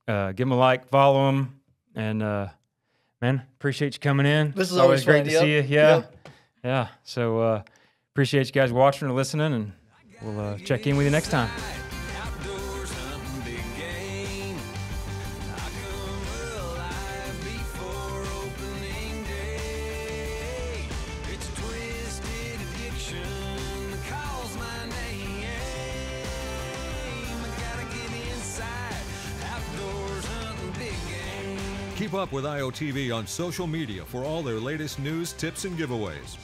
Give them a like, follow them, and man, appreciate you coming in. This is It's always great fun. to see you. Yeah, yeah. So appreciate you guys watching or listening, and we'll check in with you next time. Outdoors hunting big game. I come alive before opening day. It's a twisted addiction that calls my name. I gotta get inside. Outdoors hunting big game. Keep up with IOTV on social media for all their latest news, tips, and giveaways.